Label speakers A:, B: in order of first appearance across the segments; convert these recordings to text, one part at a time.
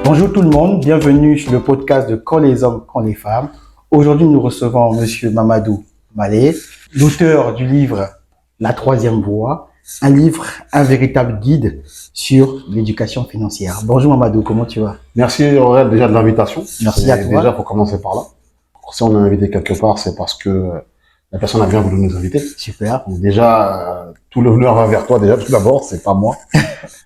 A: Bonjour tout le monde, bienvenue sur le podcast de Quand les hommes, quand les femmes. Aujourd'hui, nous recevons Monsieur Mamadou Malé, l'auteur du livre La troisième voie, un livre, un véritable guide sur l'éducation financière. Bonjour Mamadou, comment tu vas?
B: Merci Aurèle déjà de l'invitation.
A: Merci à toi.
B: Déjà, pour commencer par là. Si on est invité quelque part, c'est parce que la personne a bien voulu nous inviter.
A: Super.
B: Donc déjà, tout l'honneur va vers toi déjà, tout d'abord, c'est pas moi.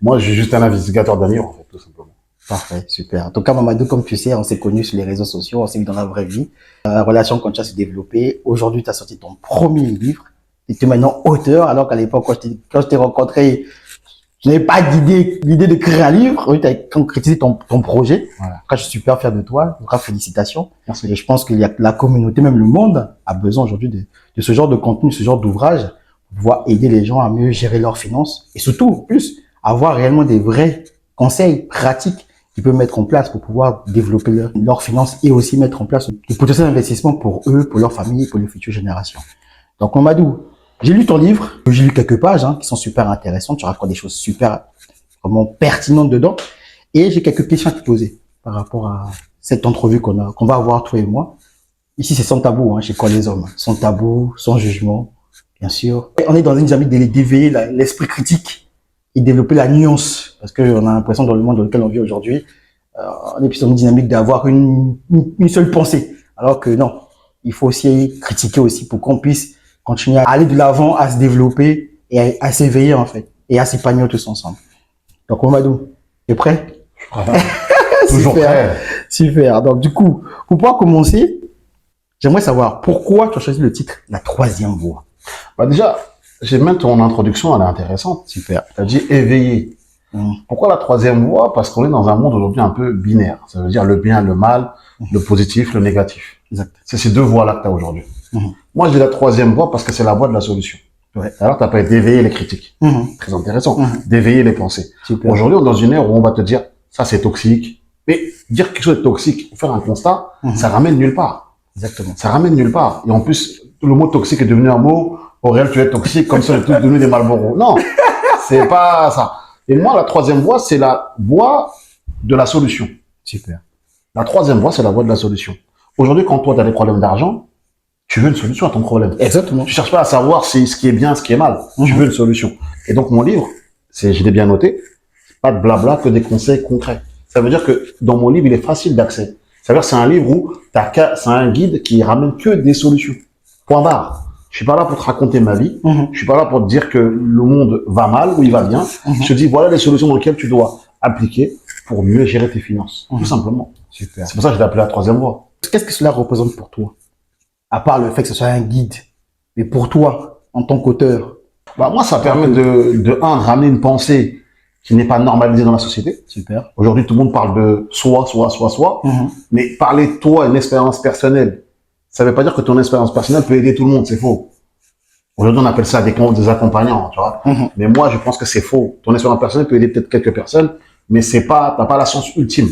B: Moi, je suis juste un investigateur d'amis, en fait, tout simplement.
A: Parfait, super. En tout cas, Mamadou, comme tu sais, on s'est connus sur les réseaux sociaux, on s'est vu dans la vraie vie. La relation continue à se développer. Aujourd'hui, tu as sorti ton premier livre. Tu es maintenant auteur, alors qu'à l'époque, quand je t'ai rencontré, je n'avais pas l'idée de créer un livre. Oui, tu as concrétisé ton projet.
B: Voilà.
A: Je suis super fier de toi. En tout cas, félicitations.
B: Merci.
A: Et je pense qu'il y a la communauté, même le monde, a besoin aujourd'hui de ce genre de contenu, ce genre d'ouvrage, pour pouvoir aider les gens à mieux gérer leurs finances et surtout, plus, avoir réellement des vrais conseils pratiques qu'ils peuvent mettre en place pour pouvoir développer leurs finances et aussi mettre en place des potentiels investissements pour eux, pour leur famille, pour les futures générations. Donc, Mamadou, j'ai lu ton livre, j'ai lu quelques pages qui sont super intéressantes, tu racontes des choses super vraiment pertinentes dedans, et j'ai quelques questions à te poser par rapport à cette entrevue qu'on va avoir toi et moi. Ici, c'est sans tabou, chez Quoi les hommes, sans tabou, sans jugement, bien sûr. Et on est dans une dynamique d'éveiller l'esprit critique et développer la nuance, parce que on a l'impression dans le monde dans lequel on vit aujourd'hui, on est plus dans une dynamique d'avoir une seule pensée, alors que non, il faut aussi critiquer aussi pour qu'on puisse continuer à aller de l'avant, à se développer et à s'éveiller en fait, et à s'épanouir tous ensemble. Donc Mamadou, tu es prêt?
B: Toujours prêt.
A: Super. Donc du coup, pour pouvoir commencer, j'aimerais savoir pourquoi tu as choisi le titre La troisième voie.
B: Bah déjà, même ton introduction, elle est intéressante.
A: Super.
B: Tu as dit éveiller. Pourquoi la troisième voie? Parce qu'on est dans un monde aujourd'hui un peu binaire. Ça veut dire le bien, le mal, le positif, le négatif.
A: Exact.
B: C'est ces deux voies-là que tu as aujourd'hui. Moi, je dis la troisième voie parce que c'est la voie de la solution.
A: Ouais.
B: Alors, tu as pas d'éveiller les critiques. Très intéressant. D'éveiller les pensées.
A: Super.
B: Aujourd'hui, on est dans une ère où on va te dire, ça c'est toxique. Mais dire quelque chose de toxique, faire un constat, ça ramène nulle part.
A: Exactement.
B: Ça ramène nulle part. Et en plus, le mot toxique est devenu un mot, au réel, tu es toxique, comme si on est tous devenus des Marlboro. Non, c'est pas ça. Et moi, la troisième voie, c'est la voie de la solution.
A: Super.
B: La troisième voie, c'est la voie de la solution. Aujourd'hui, quand toi, tu as des problèmes d'argent, tu veux une solution à ton problème.
A: Exactement.
B: Tu cherches pas à savoir ce qui est bien, ce qui est mal. Tu veux une solution. Et donc, mon livre, je l'ai bien noté, pas de blabla, que des conseils concrets. Ça veut dire que dans mon livre, il est facile d'accès. Ça veut dire que c'est un livre où c'est un guide qui ramène que des solutions. Point barre. Je suis pas là pour te raconter ma vie. Je suis pas là pour te dire que le monde va mal ou il va bien. Je te dis, voilà les solutions dans lesquelles tu dois appliquer pour mieux gérer tes finances. Tout simplement.
A: Super.
B: C'est pour ça que je l'ai appelé la troisième voie.
A: Qu'est-ce que cela représente pour toi? À part le fait que ce soit un guide. Mais pour toi, en tant qu'auteur.
B: Bah, moi, ça permet de ramener une pensée qui n'est pas normalisée dans la société.
A: Super.
B: Aujourd'hui, tout le monde parle de soi. Mais parler de toi, une expérience personnelle, ça veut pas dire que ton expérience personnelle peut aider tout le monde. C'est faux. Aujourd'hui, on appelle ça des accompagnants, tu vois. Mais moi, je pense que c'est faux. Ton expérience personnelle peut aider peut-être quelques personnes, mais t'as pas la science ultime.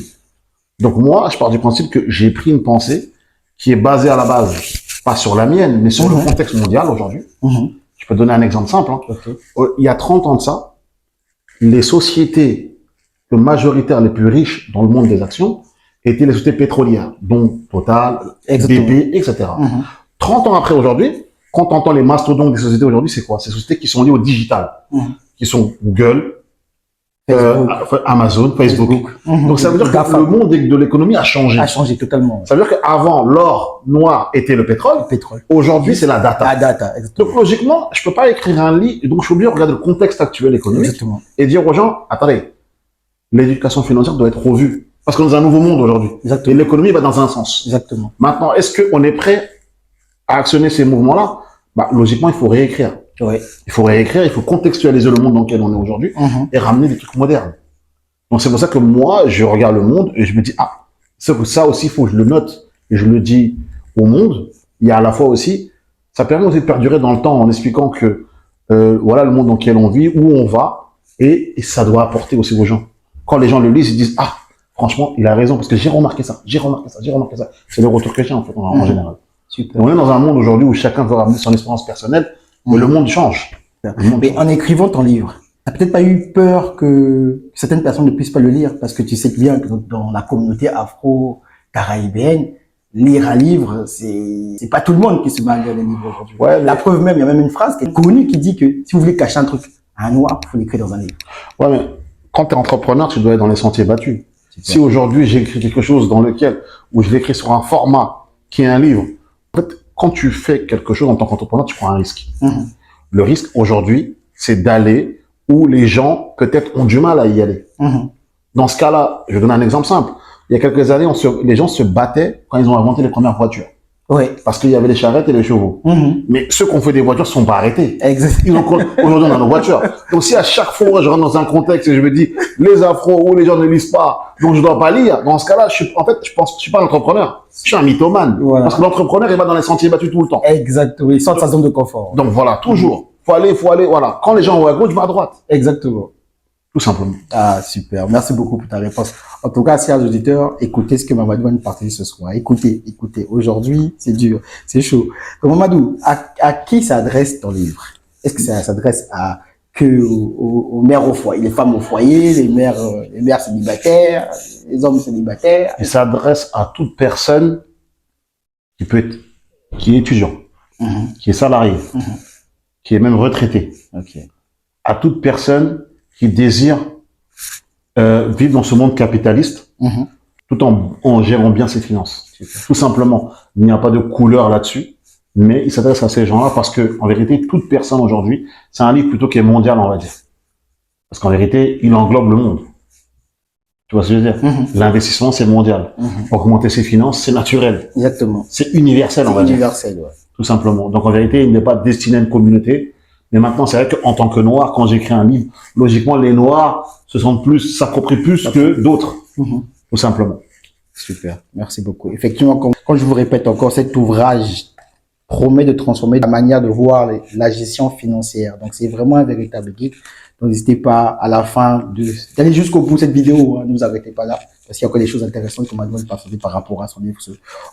B: Donc moi, je pars du principe que j'ai pris une pensée qui est basée à la base, pas sur la mienne, mais sur le contexte mondial aujourd'hui. Je peux te donner un exemple simple.
A: Okay.
B: Il y a 30 ans de ça, les sociétés majoritaires les plus riches dans le monde des actions étaient les sociétés pétrolières, dont Total, BP, etc. 30 ans après aujourd'hui, quand on entend les mastodontes des sociétés aujourd'hui, c'est quoi? Ces sociétés qui sont liées au digital, qui sont Google, Amazon, Facebook. Donc ça veut dire que le monde de l'économie a changé.
A: A changé totalement.
B: Ça veut dire qu'avant, l'or noir était le pétrole. Aujourd'hui, c'est la data.
A: La data, exactement.
B: Donc logiquement, je peux pas écrire un livre, donc je suis obligé de regarder le contexte actuel économique.
A: Exactement.
B: Et dire aux gens, attendez, l'éducation financière doit être revue. Parce qu'on est dans un nouveau monde aujourd'hui. Et l'économie va dans un sens.
A: Exactement.
B: Maintenant, est-ce qu'on est prêt à actionner ces mouvements-là? Bah, logiquement, il faut réécrire.
A: Ouais.
B: Il faut réécrire, il faut contextualiser le monde dans lequel on est aujourd'hui et ramener des trucs modernes. Donc c'est pour ça que moi, je regarde le monde et je me dis, ça aussi, il faut que je le note et je le dis au monde. Il y a à la fois aussi, ça permet aussi de perdurer dans le temps en expliquant que voilà le monde dans lequel on vit, où on va et ça doit apporter aussi aux gens. Quand les gens le lisent, ils disent, franchement, il a raison parce que j'ai remarqué ça. C'est le retour que j'ai en fait en général.
A: Super.
B: On est dans un monde aujourd'hui où chacun veut ramener son expérience personnelle, mais le monde change.
A: Mais en écrivant ton livre, t'as peut-être pas eu peur que certaines personnes ne puissent pas le lire parce que tu sais bien que dans la communauté afro-caribéenne, lire un livre, c'est pas tout le monde qui se met à lire des livres aujourd'hui.
B: Ouais,
A: La preuve même, il y a même une phrase qui est connue qui dit que si vous voulez cacher un truc à un noir, il faut l'écrire dans un livre.
B: ouais, mais quand tu es entrepreneur, tu dois être dans les sentiers battus. Si aujourd'hui j'écris quelque chose où je l'écris sur un format qui est un livre, en fait, quand tu fais quelque chose en tant qu'entrepreneur, tu prends un risque. Le risque aujourd'hui, c'est d'aller où les gens peut-être ont du mal à y aller. Dans ce cas-là, je vais donner un exemple simple. Il y a quelques années, les gens se battaient quand ils ont inventé les premières voitures.
A: Oui.
B: Parce qu'il y avait les charrettes et les chevaux. Mais ceux qui ont fait des voitures ne sont pas arrêtés.
A: Exactement.
B: Aujourd'hui, on a nos voitures. Donc, si à chaque fois, je rentre dans un contexte et je me dis, les afros ou les gens ne lisent pas, donc je dois pas lire, dans ce cas-là, je suis pas un entrepreneur. Je suis un mythomane.
A: Voilà.
B: Parce que l'entrepreneur, il va dans les sentiers battus tout le temps.
A: Exactement. Il sort de sa zone de confort.
B: Donc, voilà, toujours. Faut aller, voilà. Quand les gens vont à gauche, je vais à droite.
A: Exactement.
B: Tout simplement.
A: Ah, super. Merci beaucoup pour ta réponse. En tout cas, chers auditeurs, écoutez ce que Mamadou va nous partager ce soir. Écoutez. Aujourd'hui, c'est dur, c'est chaud. Donc, Mamadou, à qui s'adresse ton livre? Est-ce que ça s'adresse aux mères au foyer, les femmes au foyer, les mères célibataires, les hommes célibataires?
B: Il s'adresse à toute personne qui est étudiant, qui est salarié, qui est même retraité.
A: Ok.
B: À toute personne qui désire vivre dans ce monde capitaliste, tout en gérant bien ses finances. Tout simplement. Il n'y a pas de couleur là-dessus, mais il s'adresse à ces gens-là parce que, en vérité, toute personne aujourd'hui, c'est un livre plutôt qui est mondial, on va dire. Parce qu'en vérité, il englobe le monde. Tu vois ce que je veux dire? L'investissement, c'est mondial. Augmenter ses finances, c'est naturel.
A: Exactement.
B: C'est universel, on va dire.
A: Universel, ouais.
B: Tout simplement. Donc, en vérité, il n'est pas destiné à une communauté. Mais maintenant, c'est vrai qu'en tant que noir, quand j'écris un livre, logiquement, les noirs s'approprient plus que d'autres. Tout simplement.
A: Super. Merci beaucoup. Effectivement, comme je vous répète encore, cet ouvrage promet de transformer la manière de voir la gestion financière. Donc, c'est vraiment un véritable guide. Donc, n'hésitez pas à la fin d'aller jusqu'au bout de cette vidéo. Ne vous arrêtez pas là. Parce qu'il y a encore des choses intéressantes que Mamadou va partager par rapport à son livre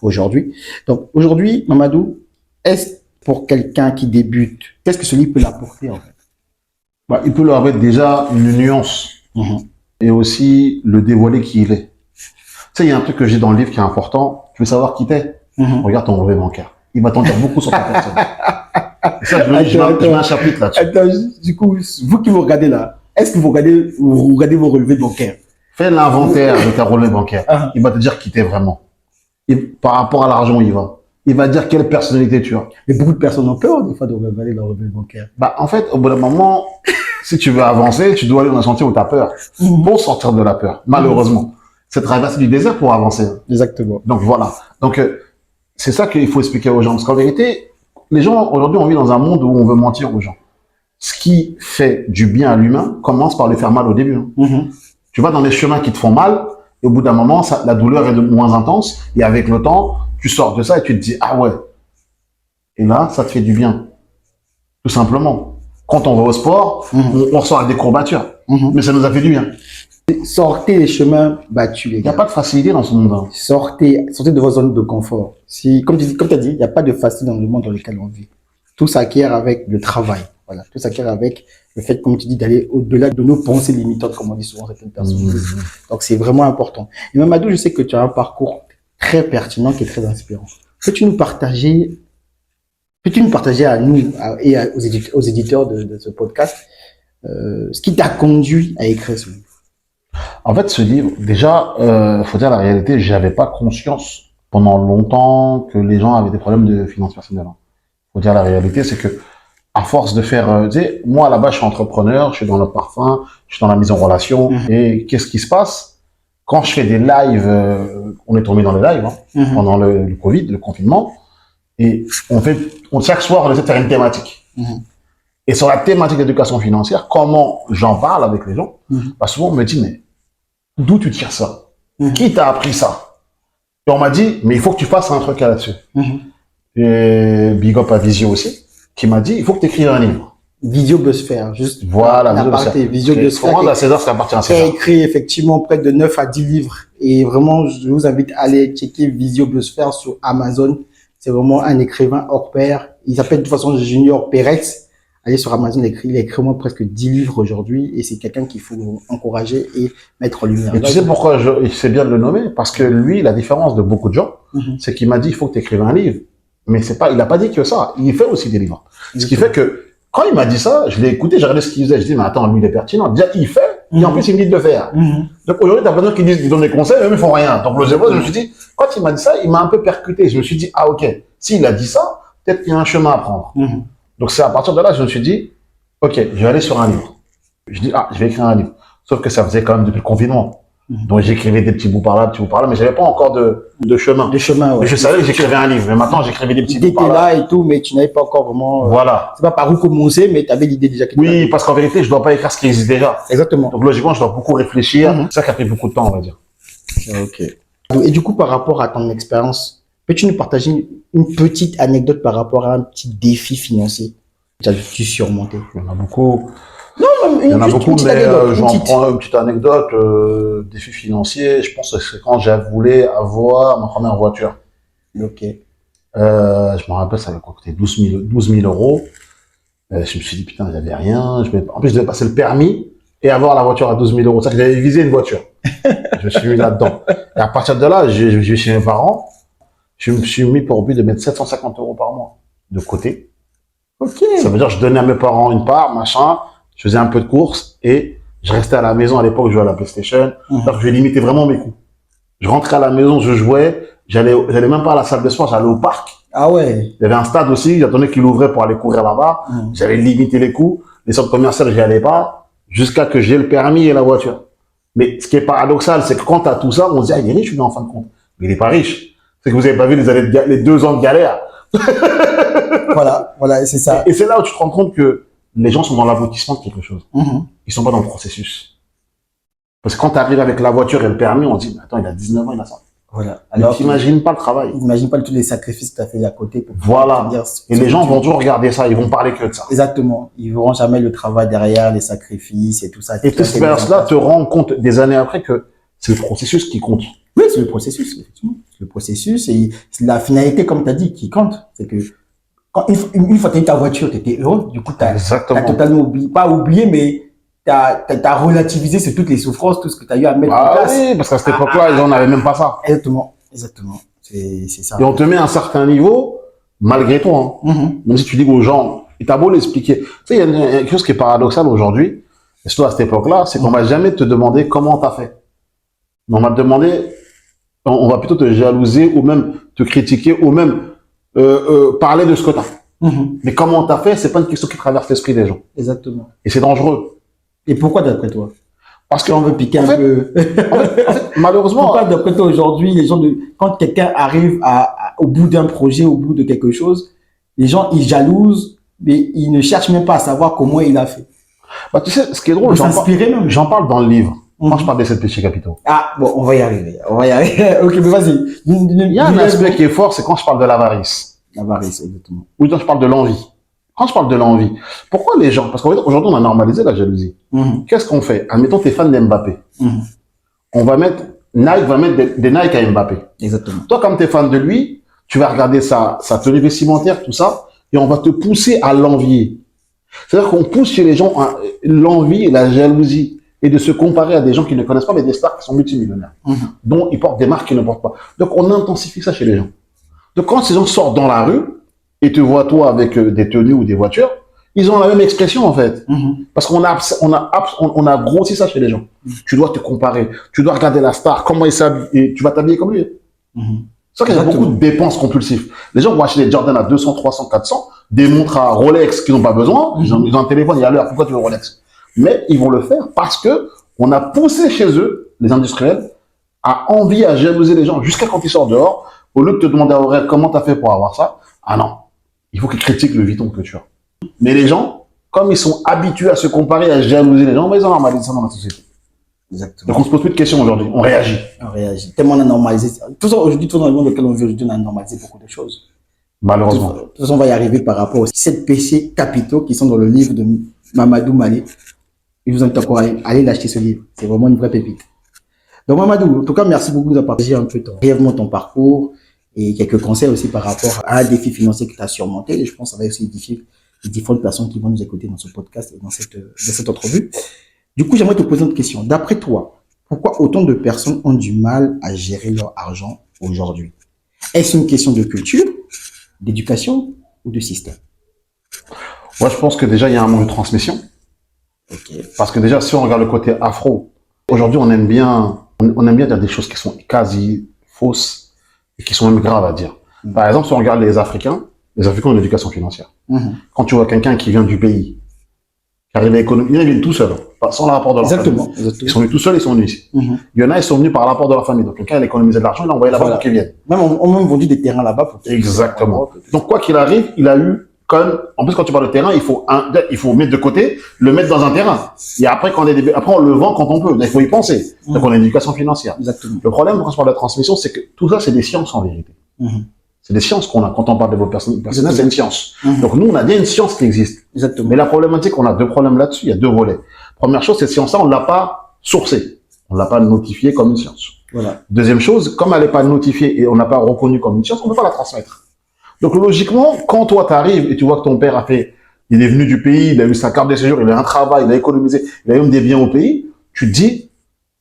A: aujourd'hui. Donc, aujourd'hui, Mamadou, pour quelqu'un qui débute, qu'est-ce que ce livre peut l'apporter en fait?
B: Bah, il peut leur mettre déjà une nuance et aussi le dévoiler qui il est. Tu sais, il y a un truc que j'ai dans le livre qui est important. Tu veux savoir qui t'es? Regarde ton relevé bancaire. Il va t'en dire beaucoup sur ta personne. Et ça, je mets un chapitre là-dessus.
A: Attends, du coup, vous qui vous regardez là, est-ce que vous regardez vos relevés bancaires?
B: Fais l'inventaire de ta relevé bancaire. Il va te dire qui t'es vraiment. Et par rapport à l'argent, il va dire quelle personnalité tu as.
A: Mais beaucoup de personnes ont peur des fois de regarder leur relevé bancaire.
B: Bah, en fait, au bout d'un moment, si tu veux avancer, tu dois aller dans un sentier où tu as peur. Pour sortir de la peur, malheureusement. C'est traverser du désert pour avancer.
A: Exactement.
B: Donc voilà. Donc, c'est ça qu'il faut expliquer aux gens. Parce qu'en vérité, les gens, aujourd'hui, on vit dans un monde où on veut mentir aux gens. Ce qui fait du bien à l'humain commence par lui faire mal au début. Tu vas dans les chemins qui te font mal, et au bout d'un moment, la douleur est de moins intense, et avec le temps, tu sors de ça et tu te dis, ah ouais. Et là, ça te fait du bien. Tout simplement. Quand on va au sport, on ressort avec des courbatures. Mais ça nous a fait du bien.
A: Sortez les chemins battus, les
B: Il n'y a
A: gars.
B: pas de facilité dans ce monde-là.
A: Sortez de vos zones de confort. Comme tu as dit, il n'y a pas de facilité dans le monde dans lequel on vit. Tout s'acquiert avec le travail. Voilà. Tout s'acquiert avec le fait, comme tu dis, d'aller au-delà de nos pensées limitantes, comme on dit souvent certaines personnes. Donc, c'est vraiment important. Et Mamadou, je sais que tu as un parcours très pertinent qui est très inspirant. Peux-tu nous partager à nous et aux éditeurs de ce podcast ce qui t'a conduit à écrire ce livre?
B: En fait, ce livre, déjà, faut dire la réalité, j'avais pas conscience pendant longtemps que les gens avaient des problèmes de finances personnelles. Faut dire la réalité, c'est que à force de faire, tu sais, moi là-bas, je suis entrepreneur, je suis dans le parfum, je suis dans la mise en relation. Et qu'est-ce qui se passe quand je fais des lives? On est tombé dans les lives pendant le Covid, le confinement, et chaque soir, on essaie de faire une thématique. Et sur la thématique d'éducation financière, comment j'en parle avec les gens? Bah souvent, on me dit, mais d'où tu tires ça? Qui t'a appris ça? Et on m'a dit, mais il faut que tu fasses un truc là-dessus. Et big up à Visio aussi, qui m'a dit, il faut que tu écrives un livre.
A: Visio Buzzfare, juste.
B: Voilà,
A: Visio Buzzfare.
B: Comment à César, ça appartient à
A: Qui a
B: César.
A: écrit effectivement près de 9 à 10 livres. Et vraiment, je vous invite à aller checker Visio Buzzfare sur Amazon. C'est vraiment un écrivain hors pair. Il s'appelle de toute façon Junior Peretz. allez sur Amazon, il a écrit au moins presque 10 livres aujourd'hui et c'est quelqu'un qu'il faut encourager et mettre en lumière.
B: Et tu sais pourquoi c'est bien de le nommer? Parce que lui, la différence de beaucoup de gens, c'est qu'il m'a dit, il faut que tu écrives un livre. Mais c'est pas, il a pas dit que ça. Il fait aussi des livres. Ce qui fait que, quand il m'a dit ça, je l'ai écouté, j'ai regardé ce qu'il faisait, je dis, mais attends, lui, il est pertinent. Déjà, il fait, et en plus, il me dit de le faire. Donc, aujourd'hui, t'as plein de gens qui disent, ils donnent des conseils, mais ils font rien. Donc, je me suis dit, quand il m'a dit ça, il m'a un peu percuté. Je me suis dit, ah, ok. S'il a dit ça, peut-être qu'il y a un chemin à prendre. Donc, c'est à partir de là, je me suis dit, ok, je vais aller sur un livre. Je dis, ah, je vais écrire un livre. Sauf que ça faisait quand même depuis le confinement. Donc, j'écrivais des petits bouts par là, mais j'avais pas encore de chemin.
A: De chemin, ouais.
B: Mais je savais que j'écrivais un livre. Mais maintenant, j'écrivais des petits bouts par là.
A: L'idée était là et tout, mais tu n'avais pas encore vraiment,
B: voilà.
A: C'est pas par où commencer, mais tu avais l'idée déjà.
B: Oui, parce qu'en vérité, je dois pas écrire ce qui existe déjà.
A: Exactement.
B: Donc, logiquement, je dois beaucoup réfléchir. C'est ça qui a pris beaucoup de temps, on va dire.
A: Ok. Et du coup, par rapport à ton expérience, peux-tu nous partager une petite anecdote par rapport à un petit défi financier que tu as dû surmonter?
B: Il y en a beaucoup.
A: Non,
B: Il y en a beaucoup, mais j'en prends une petite anecdote. Défi financier, je pense que c'est quand j'ai voulu avoir ma première voiture.
A: Ok.
B: Je me rappelle, ça avait coûté 12 000 euros. Je me suis dit, putain, j'avais rien. En plus, je devais passer le permis et avoir la voiture à 12 000 euros. C'est-à-dire que j'avais visé une voiture. Je me suis mis là-dedans. Et à partir de là, je vais chez mes parents. Je me suis mis pour but de mettre 750 euros par mois de côté.
A: Ok.
B: Ça veut dire que je donnais à mes parents une part, machin. Je faisais un peu de courses et je restais à la maison. À l'époque, je jouais à la PlayStation. Donc, je limitais vraiment mes coûts. Je rentrais à la maison, je jouais. J'allais même pas à la salle de sport, j'allais au parc.
A: Ah ouais.
B: Il y avait un stade aussi, j'attendais qu'il ouvrait pour aller courir là-bas. J'avais limité les coûts. Les centres commerciaux, j'y allais pas jusqu'à que j'ai le permis et la voiture. Mais ce qui est paradoxal, c'est que quand tu as tout ça, on se dit, ah, il est riche, lui, en fin de compte. Mais il est pas riche. C'est que vous avez pas vu les 2 ans de galère.
A: Voilà, c'est ça.
B: Et c'est là où tu te rends compte que les gens sont dans l'aboutissement de quelque chose. Ils sont pas dans le processus. Parce que quand tu arrives avec la voiture et le permis, on dit, attends, il a 19 ans, il a ça.
A: Voilà.
B: Alors, t'imagines pas le travail.
A: T'imagines pas tous les sacrifices que tu as fait à côté. Pour
B: voilà. Et les gens vont toujours regarder ça, ils vont parler que de ça.
A: Exactement. Ils verront jamais le travail derrière, les sacrifices et tout ça.
B: Et cette expérience-là te rend compte des années après que c'est le processus qui compte.
A: Oui, c'est le processus, effectivement. Le processus et la finalité, comme tu as dit, qui compte. C'est que quand une fois que tu as eu ta voiture, tu étais heureux. Du coup, tu as totalement oublié, pas oublié, mais t'as relativisé sur toutes les souffrances, tout ce que tu as eu à mettre en place.
B: Oui, parce qu'à cette époque-là, ils n'en avaient même pas ça.
A: Exactement. C'est ça.
B: Et on te met à un certain niveau, malgré toi. Même si tu dis aux gens, et t'as beau l'expliquer. Tu sais, il y a quelque chose qui est paradoxal aujourd'hui, et surtout à cette époque-là, c'est qu'on va jamais te demander comment t'as fait. On va te demander, on va plutôt te jalouser, ou même te critiquer, ou même parler de ce que t'as. Mais comment t'as fait, c'est pas une question qui traverse l'esprit des gens.
A: Exactement.
B: Et c'est dangereux.
A: Et pourquoi d'après toi?
B: Parce
A: qu'on veut piquer un peu.
B: En fait, malheureusement.
A: Pourquoi d'après toi aujourd'hui, les gens quand quelqu'un arrive au bout d'un projet, au bout de quelque chose, les gens ils jalousent, mais ils ne cherchent même pas à savoir comment il a fait.
B: Bah tu sais, ce qui est drôle, j'en parle dans le livre. Quand je parle des 7 péchés capitaux.
A: Ah bon, on va y arriver. Ok, mais vas-y.
B: Il y a un aspect qui est fort, c'est quand je parle de l'avarice.
A: L'avarice, exactement.
B: Ou quand je parle de l'envie. Quand je parle de l'envie, pourquoi les gens, parce qu'aujourd'hui on a normalisé la jalousie. Qu'est-ce qu'on fait? Admettons t'es fan d'Mbappé. On va mettre, Nike va mettre des Nike à Mbappé.
A: Exactement.
B: Toi, comme t'es fan de lui, tu vas regarder sa tenue vestimentaire, tout ça, et on va te pousser à l'envier. C'est-à-dire qu'on pousse chez les gens l'envie et la jalousie, et de se comparer à des gens qui ne connaissent pas, mais des stars qui sont multimillionnaires, dont ils portent des marques qu'ils ne portent pas. Donc on intensifie ça chez les gens. Donc quand ces gens sortent dans la rue, et te voient toi avec des tenues ou des voitures, ils ont la même expression en fait. Parce qu'on a grossi ça chez les gens. Tu dois te comparer, tu dois regarder la star, comment il s'habille, et tu vas t'habiller comme lui. C'est ça qu'il y a beaucoup de dépenses compulsives. Les gens vont acheter des Jordan à 200, 300, 400, des montres à Rolex qu'ils n'ont pas besoin, ils ont un téléphone, il y a l'heure, pourquoi tu veux Rolex? Mais ils vont le faire parce que on a poussé chez eux, les industriels, à envier, à jalouser les gens, jusqu'à quand ils sortent dehors, au lieu de te demander à Aurel comment t'as fait pour avoir ça. Ah non. Il faut qu'ils critiquent le Vuitton que tu as. Mais les gens, comme ils sont habitués à se comparer, à jalouser les gens, ils ont normalisé ça dans la société.
A: Exactement.
B: Donc on se pose plus de questions aujourd'hui, on réagit.
A: On réagit. Tellement on a normalisé. Tout ça, aujourd'hui, tout dans le monde dans lequel on vit aujourd'hui, on a normalisé beaucoup de choses.
B: Malheureusement.
A: De toute façon, on va y arriver par rapport aux 7 péchés capitaux qui sont dans le livre de Mamadou Malé. Je vous invite encore à aller l'acheter ce livre. C'est vraiment une vraie pépite. Donc Mamadou, en tout cas, merci beaucoup de partager un peu brièvement ton parcours et quelques conseils aussi par rapport à un défi financier que tu as surmonté. Et je pense que ça va aussi les différentes personnes qui vont nous écouter dans ce podcast et dans cette entrevue. Du coup, j'aimerais te poser une question. D'après toi, pourquoi autant de personnes ont du mal à gérer leur argent aujourd'hui? Est-ce une question de culture, d'éducation ou de système?
B: Moi, je pense que déjà, il y a un manque de transmission.
A: Okay.
B: Parce que déjà, si on regarde le côté afro, aujourd'hui, on aime bien dire des choses qui sont quasi fausses et qui sont même graves à dire. Par exemple, si on regarde les Africains ont une éducation financière. Quand tu vois quelqu'un qui vient du pays, qui arrive à économiser, il vient tout seul, sans l'apport de leur famille. Ils sont venus tout seuls, ils sont venus ici. Il y en a, ils sont venus par l'apport de leur famille. Donc, quelqu'un, il a économisé de l'argent, il a envoyé là-bas pour qu'ils viennent.
A: Même, on a même vendu des terrains là-bas pour qu'ils
B: Exactement. Donc, quoi qu'il arrive, il a eu, en plus, quand tu parles de terrain, il faut mettre de côté, le mettre dans un terrain. Et après, après, on le vend quand on peut. Il faut y penser. Donc, on a une éducation financière.
A: Exactement.
B: Le problème, quand on parle de la transmission, c'est que tout ça, c'est des sciences en vérité. C'est des sciences qu'on a. Quand on parle de vos personnel, c'est une science. Donc, nous, on a bien une science qui existe.
A: Exactement.
B: Mais la problématique, on a deux problèmes là-dessus. Il y a deux volets. Première chose, cette science-là, on l'a pas sourcée. On l'a pas notifiée comme une science.
A: Voilà.
B: Deuxième chose, comme elle n'est pas notifiée et on n'a pas reconnue comme une science, on ne peut pas la transmettre. Donc, logiquement, quand toi, t'arrives et tu vois que ton père il est venu du pays, il a eu sa carte de séjour, il a un travail, il a économisé, il a eu des biens au pays, tu te dis,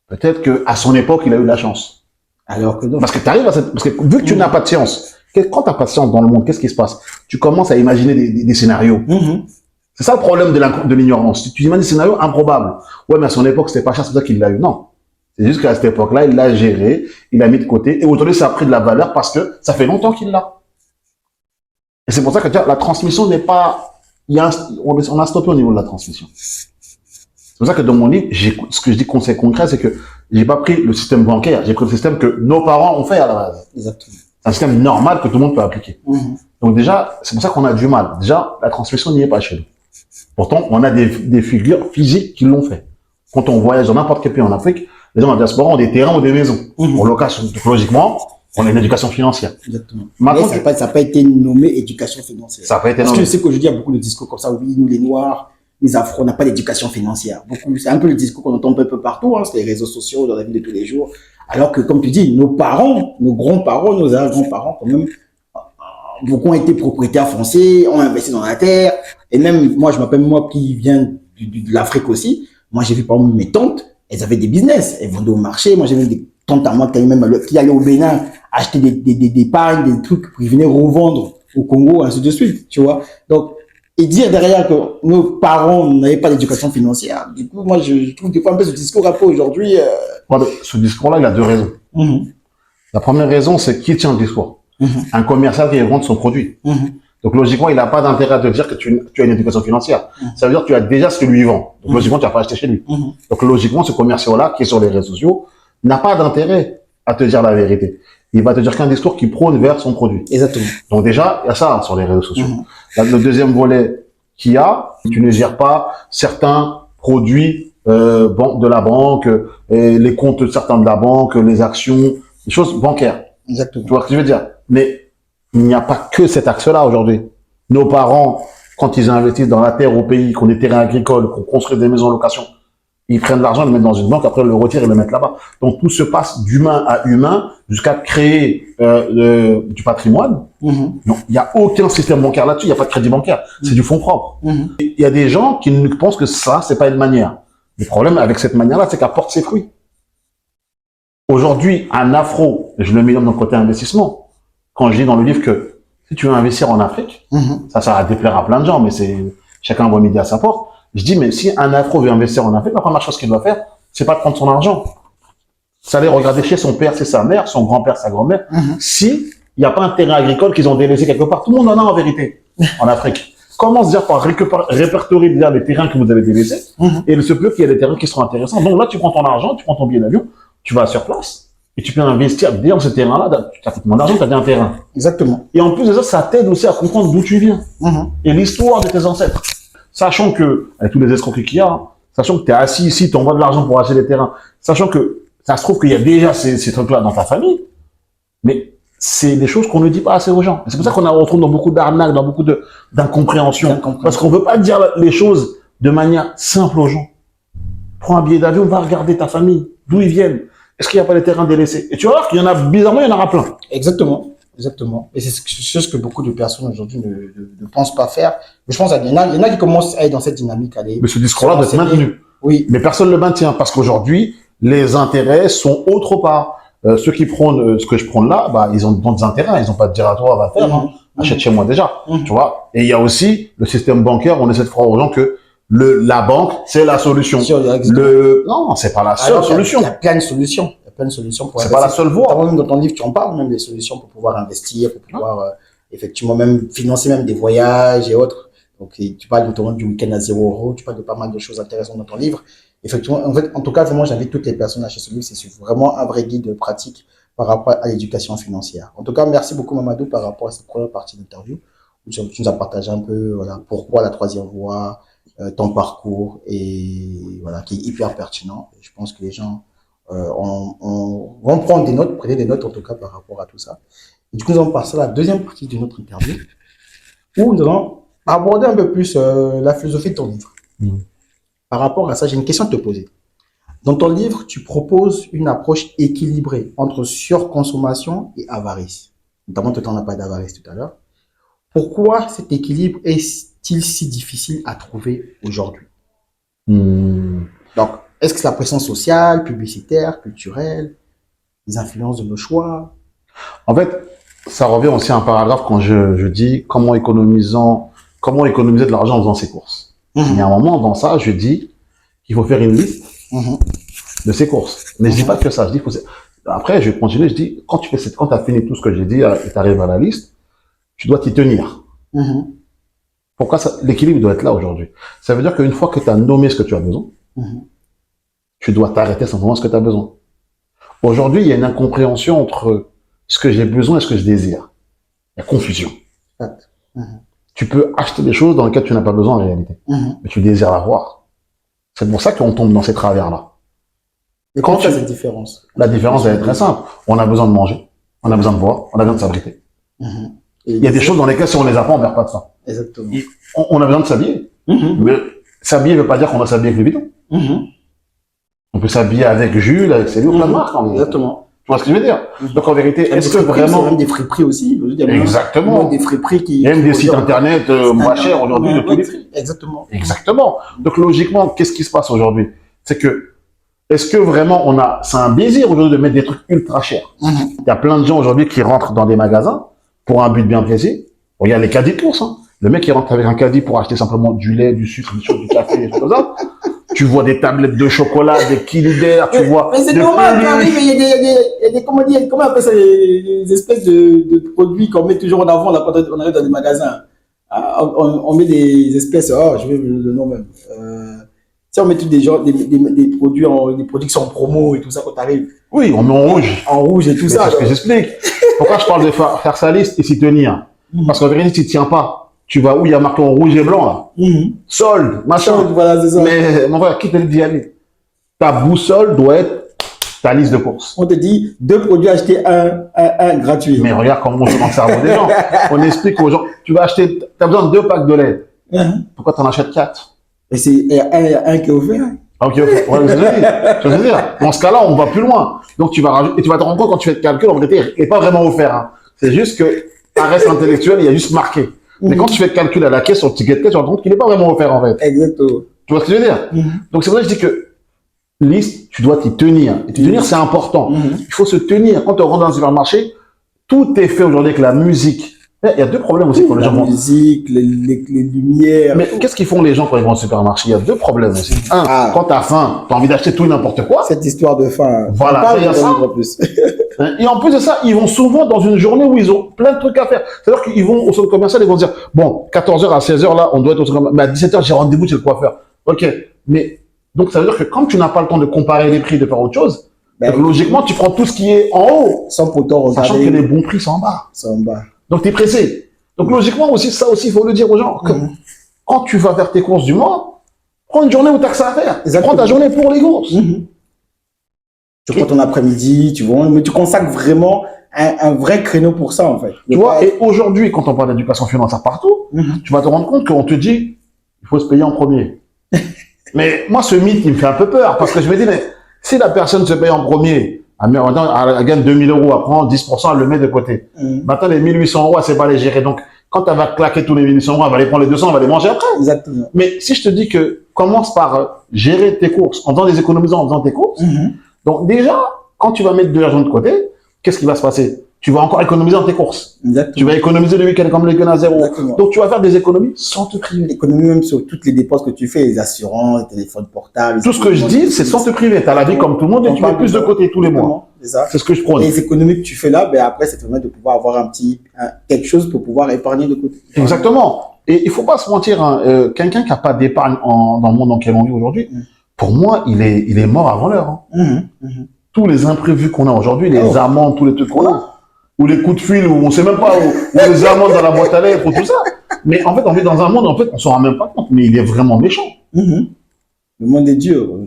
B: peut-être qu'à son époque, il a eu de la chance.
A: Alors que non.
B: Parce que parce que vu que tu n'as pas de science, quand tu n'as pas de science dans le monde, qu'est-ce qui se passe? Tu commences à imaginer des scénarios. C'est ça le problème de l'ignorance. Tu imagines des scénarios improbables. Ouais, mais à son époque, c'était pas cher, c'est pour ça qu'il l'a eu. Non. C'est juste qu'à cette époque-là, il l'a géré, il l'a mis de côté, et aujourd'hui, ça a pris de la valeur parce que ça fait longtemps qu'il l'a. Et c'est pour ça que la transmission n'est pas, on a stoppé au niveau de la transmission. C'est pour ça que dans mon livre, ce que je dis conseil concret, c'est que j'ai pas pris le système bancaire, j'ai pris le système que nos parents ont fait à la base.
A: Exactement.
B: C'est un système normal que tout le monde peut appliquer. Donc déjà, c'est pour ça qu'on a du mal. Déjà, la transmission n'y est pas chez nous. Pourtant, on a des figures physiques qui l'ont fait. Quand on voyage dans n'importe quel pays en Afrique, les gens en diaspora ont des terrains ou des maisons. En location. Donc, logiquement, on a une éducation financière.
A: Exactement.
B: Maintenant,
A: mais ça n'a pas été nommé éducation financière.
B: Ça n'a pas été
A: nommé.
B: Parce
A: que je sais qu'aujourd'hui, il y a beaucoup de discours comme ça. Oui, nous, les Noirs, les Afros, on n'a pas d'éducation financière. C'est un peu le discours qu'on entend un peu partout, sur les réseaux sociaux, dans la vie de tous les jours. Alors que, comme tu dis, nos parents, nos grands-parents, nos arrière-grands-parents, quand même, beaucoup ont été propriétaires fonciers, ont investi dans la terre. Et même, moi, qui viens de l'Afrique aussi, moi, j'ai vu par exemple mes tantes, elles avaient des business, elles vendaient au marché. Moi, j'ai vu des tantes à moi qui allaient au Bénin acheter des pagnes, des trucs, puis ils venaient revendre au Congo, ainsi de suite, tu vois. Donc, et dire derrière que nos parents n'avaient pas d'éducation financière, du coup, moi, je trouve des fois un peu ce discours un peu aujourd'hui.
B: Ce discours-là, il a deux raisons. La première raison, c'est qui tient le discours. Un commercial qui vend son produit. Donc, logiquement, il n'a pas d'intérêt à te dire que tu as une éducation financière. Ça veut dire que tu as déjà ce que lui vend. Donc, logiquement, tu n'as pas acheté chez lui. Donc, logiquement, ce commercial-là, qui est sur les réseaux sociaux, n'a pas d'intérêt à te dire la vérité. Il va te dire qu'un discours qui prône vers son produit.
A: Exactement.
B: Donc, déjà, il y a ça sur les réseaux sociaux. Le deuxième volet qu'il y a, tu ne gères pas certains produits de la banque, les comptes certains de la banque, les actions, les choses bancaires.
A: Exactement.
B: Tu vois ce que je veux dire? Mais il n'y a pas que cet axe-là aujourd'hui. Nos parents, quand ils investissent dans la terre au pays, qu'on ait terrains agricoles, qu'on construit des maisons en location, ils prennent l'argent, ils le mettent dans une banque, après ils le retirent et le mettent là-bas. Donc tout se passe d'humain à humain jusqu'à créer du patrimoine. Donc il n'y a aucun système bancaire là-dessus, il n'y a pas de crédit bancaire, c'est du fonds propre. Il y a des gens qui pensent que ça, c'est pas une manière. Le problème avec cette manière-là, c'est qu'elle porte ses fruits. Aujourd'hui, un afro, je le mets dans le côté investissement, quand je dis dans le livre que si tu veux investir en Afrique, ça va déplaire à plein de gens, mais chacun voit midi à sa porte. Je dis, mais si un afro veut investir en Afrique, la première chose qu'il doit faire, c'est pas de prendre son argent. C'est aller regarder chez son père, c'est sa mère, son grand-père, sa grand-mère, si il n'y a pas un terrain agricole qu'ils ont délaissé quelque part. Tout le monde en a en vérité, en Afrique. Commence déjà par répertorier déjà les terrains que vous avez délaissés, et il se peut qu'il y ait des terrains qui seront intéressants. Donc là, tu prends ton argent, tu prends ton billet d'avion, tu vas sur place, et tu peux investir dans ce terrain-là. Tu as fait mon argent, tu as dit un terrain.
A: Exactement.
B: Et en plus de ça, ça t'aide aussi à comprendre d'où tu viens. Et l'histoire de tes ancêtres. Sachant que, avec tous les escroqueries qu'il y a, sachant que tu es assis ici, tu envoies de l'argent pour acheter des terrains, sachant que ça se trouve qu'il y a déjà ces trucs-là dans ta famille, mais c'est des choses qu'on ne dit pas assez aux gens. C'est pour ça qu'on retrouve dans beaucoup d'arnaques, dans beaucoup d'incompréhension. Parce qu'on ne veut pas dire les choses de manière simple aux gens. Prends un billet d'avion, va regarder ta famille, d'où ils viennent. Est-ce qu'il n'y a pas des terrains délaissés? Et tu vas voir qu'il y en a, bizarrement, il y en aura plein.
A: Exactement. Exactement. Et c'est ce que beaucoup de personnes aujourd'hui ne pensent pas faire. Mais je pense qu'il y en a qui commencent à être dans cette dynamique.
B: Mais ce discours-là doit être maintenu.
A: Oui.
B: Mais personne ne le maintient parce qu'aujourd'hui, les intérêts sont autre part. Ceux qui prônent ce que je prône là, bah, ils ont des intérêts. Ils n'ont pas de dire à toi, va faire, hein. Achète chez moi déjà. Tu vois. Et il y a aussi le système bancaire. On essaie de faire aux gens que la banque, c'est la solution. Non, c'est pas la seule solution.
A: Il y a plein de solutions. Il y a plein de solutions pour
B: c'est pas la seule voie.
A: Même dans ton livre, tu en parles même des solutions pour pouvoir investir, pour pouvoir effectivement même financer même des voyages et autres. Donc, tu parles notamment du week-end à 0 €. Tu parles de pas mal de choses intéressantes dans ton livre. Effectivement, en fait, en tout cas, vraiment, j'invite toutes les personnes à acheter ce livre. C'est vraiment un vrai guide pratique par rapport à l'éducation financière. En tout cas, merci beaucoup, Mamadou, par rapport à cette première partie d'interview où tu nous as partagé un peu, voilà, pourquoi la troisième voie, ton parcours et voilà, qui est hyper pertinent. Et je pense que les gens vont prendre des notes, prenez des notes en tout cas par rapport à tout ça. Et du coup, nous allons passer à la deuxième partie de notre interview où nous allons aborder un peu plus la philosophie de ton livre. Par rapport à ça, j'ai une question à te poser. Dans ton livre, tu proposes une approche équilibrée entre surconsommation et avarice. Notamment, tu en as parlé d'avarice tout à l'heure. Pourquoi cet équilibre est-il si difficile à trouver aujourd'hui? Donc, est-ce que c'est la pression sociale, publicitaire, culturelle, les influences de nos choix?
B: En fait, ça revient aussi à un paragraphe quand je dis comment économiser de l'argent en faisant ses courses. Il y a un moment dans ça, je dis qu'il faut faire une liste de ses courses. Mais je dis pas que ça. Je dis après, je vais continuer. Je dis quand tu as fini tout ce que j'ai dit et tu arrives à la liste, tu dois t'y tenir. Pourquoi l'équilibre doit être là aujourd'hui? Ça veut dire qu'une fois que tu as nommé ce que tu as besoin, tu dois t'arrêter simplement à ce que tu as besoin. Aujourd'hui, il y a une incompréhension entre ce que j'ai besoin et ce que je désire. Il y a confusion. Tu peux acheter des choses dans lesquelles tu n'as pas besoin en réalité, mais tu désires l'avoir. C'est pour ça qu'on tombe dans ces travers-là.
A: Et comment tu as cette différence?
B: La différence, elle est très simple. On a besoin de manger, on a besoin de boire, on a besoin de s'abriter. Il y a des choses dans lesquelles si on les a pas, on perd pas de ça.
A: Exactement.
B: On a besoin de s'habiller. Mais s'habiller ne veut pas dire qu'on doit s'habiller avec Louis Vuitton. On peut s'habiller avec Jules, avec Céline, plein de marques.
A: Exactement.
B: Tu vois ce que je veux dire? Donc en vérité, est-ce que vraiment...
A: Il y a même des friperies aussi.
B: Exactement.
A: Il y a des friperies qui...
B: Il y a même des sites internet moins chers aujourd'hui de tous les prix.
A: Exactement.
B: Exactement. Donc logiquement, qu'est-ce qui se passe aujourd'hui? C'est que, est-ce que vraiment c'est un désir aujourd'hui de mettre des trucs ultra chers? Il y a plein de gens aujourd'hui qui rentrent dans des magasins pour un but bien précis. Regarde les caddies de course, hein. Le mec qui rentre avec un caddie pour acheter simplement du lait, du sucre, du café, des choses comme ça. Tu vois des tablettes de chocolat, des Kinder, tu vois.
A: Mais c'est normal, il y a des, comment on appelle ça, les espèces de produits qu'on met toujours en avant là, quand on arrive dans des magasins. On met des espèces, je vais le nom même. Si on met tous des produits qui sont en promo et tout ça quand t'arrives.
B: Oui, on met en rouge.
A: En rouge et tout ça.
B: C'est ce que j'explique. Pourquoi je parle de faire sa liste et s'y tenir? Parce qu'en vérité, si tu tiens pas, tu vas où il y a marqué en rouge et blanc, là. Solde, machin.
A: Solde, voilà, c'est ça.
B: Mais, mon frère, qui te dit d'y aller? Ta boussole doit être ta liste de courses.
A: On te dit 2 produits achetés, un gratuit.
B: Mais regarde comment on joue dans le cerveau des gens. On explique aux gens, tu vas acheter, t'as besoin de 2 packs de lait. Pourquoi t'en achètes 4?
A: Et il y a un qui est offert.
B: Ok, ouais, je veux dire. Dans ce cas-là, on va plus loin. Donc, tu vas rajouter, et tu vas te rendre compte quand tu fais le calcul, en vérité, il n'est pas vraiment offert, hein. C'est juste que, ça reste intellectuel, il y a juste marqué. Mais quand tu fais le calcul à la caisse, sur le ticket de caisse, tu te rends compte qu'il n'est pas vraiment offert, en fait.
A: Exactement.
B: Tu vois ce que je veux dire? Donc, c'est pour ça que je dis que liste, tu dois t'y tenir. Et t'y tenir, c'est important. Il faut se tenir. Quand tu rentres dans un supermarché, tout est fait aujourd'hui avec la musique. Il y a 2 problèmes aussi pour les gens.
A: La musique, les lumières.
B: Mais qu'est-ce qu'ils font les gens quand ils vont au supermarché? Il y a 2 problèmes aussi. Quand tu as faim, tu as envie d'acheter tout et n'importe quoi.
A: Cette histoire de faim.
B: Voilà, il y a ça.
A: En plus.
B: Et en plus de ça, ils vont souvent dans une journée où ils ont plein de trucs à faire. C'est-à-dire qu'ils vont au centre commercial, ils vont dire, bon, 14h à 16h, là, on doit être au centre commercial. Mais à 17h, j'ai rendez-vous chez le coiffeur. Ok. Mais, donc, ça veut dire que comme tu n'as pas le temps de comparer les prix, de faire autre chose, donc, logiquement, tu prends tout ce qui est en haut.
A: Sans pourtant regarder.
B: Sachant que les bons prix sont en bas.
A: C'est en bas.
B: Donc, tu es pressé. Donc, logiquement, aussi, ça aussi, il faut le dire aux gens. Quand tu vas faire tes courses du mois, prends une journée où tu as que ça à faire. Prends ta journée pour les courses.
A: Tu prends ton après-midi, tu vois, mais tu consacres vraiment un vrai créneau pour ça, en fait.
B: Tu vois, et aujourd'hui, quand on parle d'éducation financière partout, tu vas te rendre compte qu'on te dit, il faut se payer en premier. Mais moi, ce mythe, il me fait un peu peur, parce que je me dis, mais si la personne se paye en premier, Elle gagne 2000 euros, elle prend 10%, elle le met de côté. Maintenant, les 1800 euros, elle sait pas les gérer. Donc, quand elle va claquer tous les 1800 euros, elle va les prendre les 200, elle va les manger après.
A: Exactement.
B: Mais si je te dis que commence par gérer tes courses en faisant des économies en faisant tes courses, donc déjà, quand tu vas mettre de l'argent de côté, qu'est-ce qui va se passer? Tu vas encore économiser dans tes courses.
A: Exactement.
B: Tu vas économiser le week-end comme le week-end à zéro.
A: Exactement.
B: Donc, tu vas faire des économies sans te priver.
A: L'économie même sur toutes les dépenses que tu fais, les assurances, les téléphones portables.
B: Tout ce que je dis, c'est sans te priver. Tu as la vie comme tout le monde et tu mets plus de côté tous les mois. C'est ce que je prône.
A: Les économies que tu fais là, ben après, c'est vraiment de pouvoir avoir quelque chose pour pouvoir épargner de côté.
B: Exactement. Et il faut pas se mentir, hein, quelqu'un qui n'a pas d'épargne dans le monde dans lequel on vit aujourd'hui, pour moi, il est mort avant l'heure. Hein. Tous les imprévus qu'on a aujourd'hui, les amendes, tous les trucs qu'on a, ou les coups de fil, où on sait même pas où les amendes dans la boîte à lettres, tout ça. Mais en fait, on vit dans un monde, en fait, on s'en rend même pas compte, mais il est vraiment méchant.
A: Le monde est dur,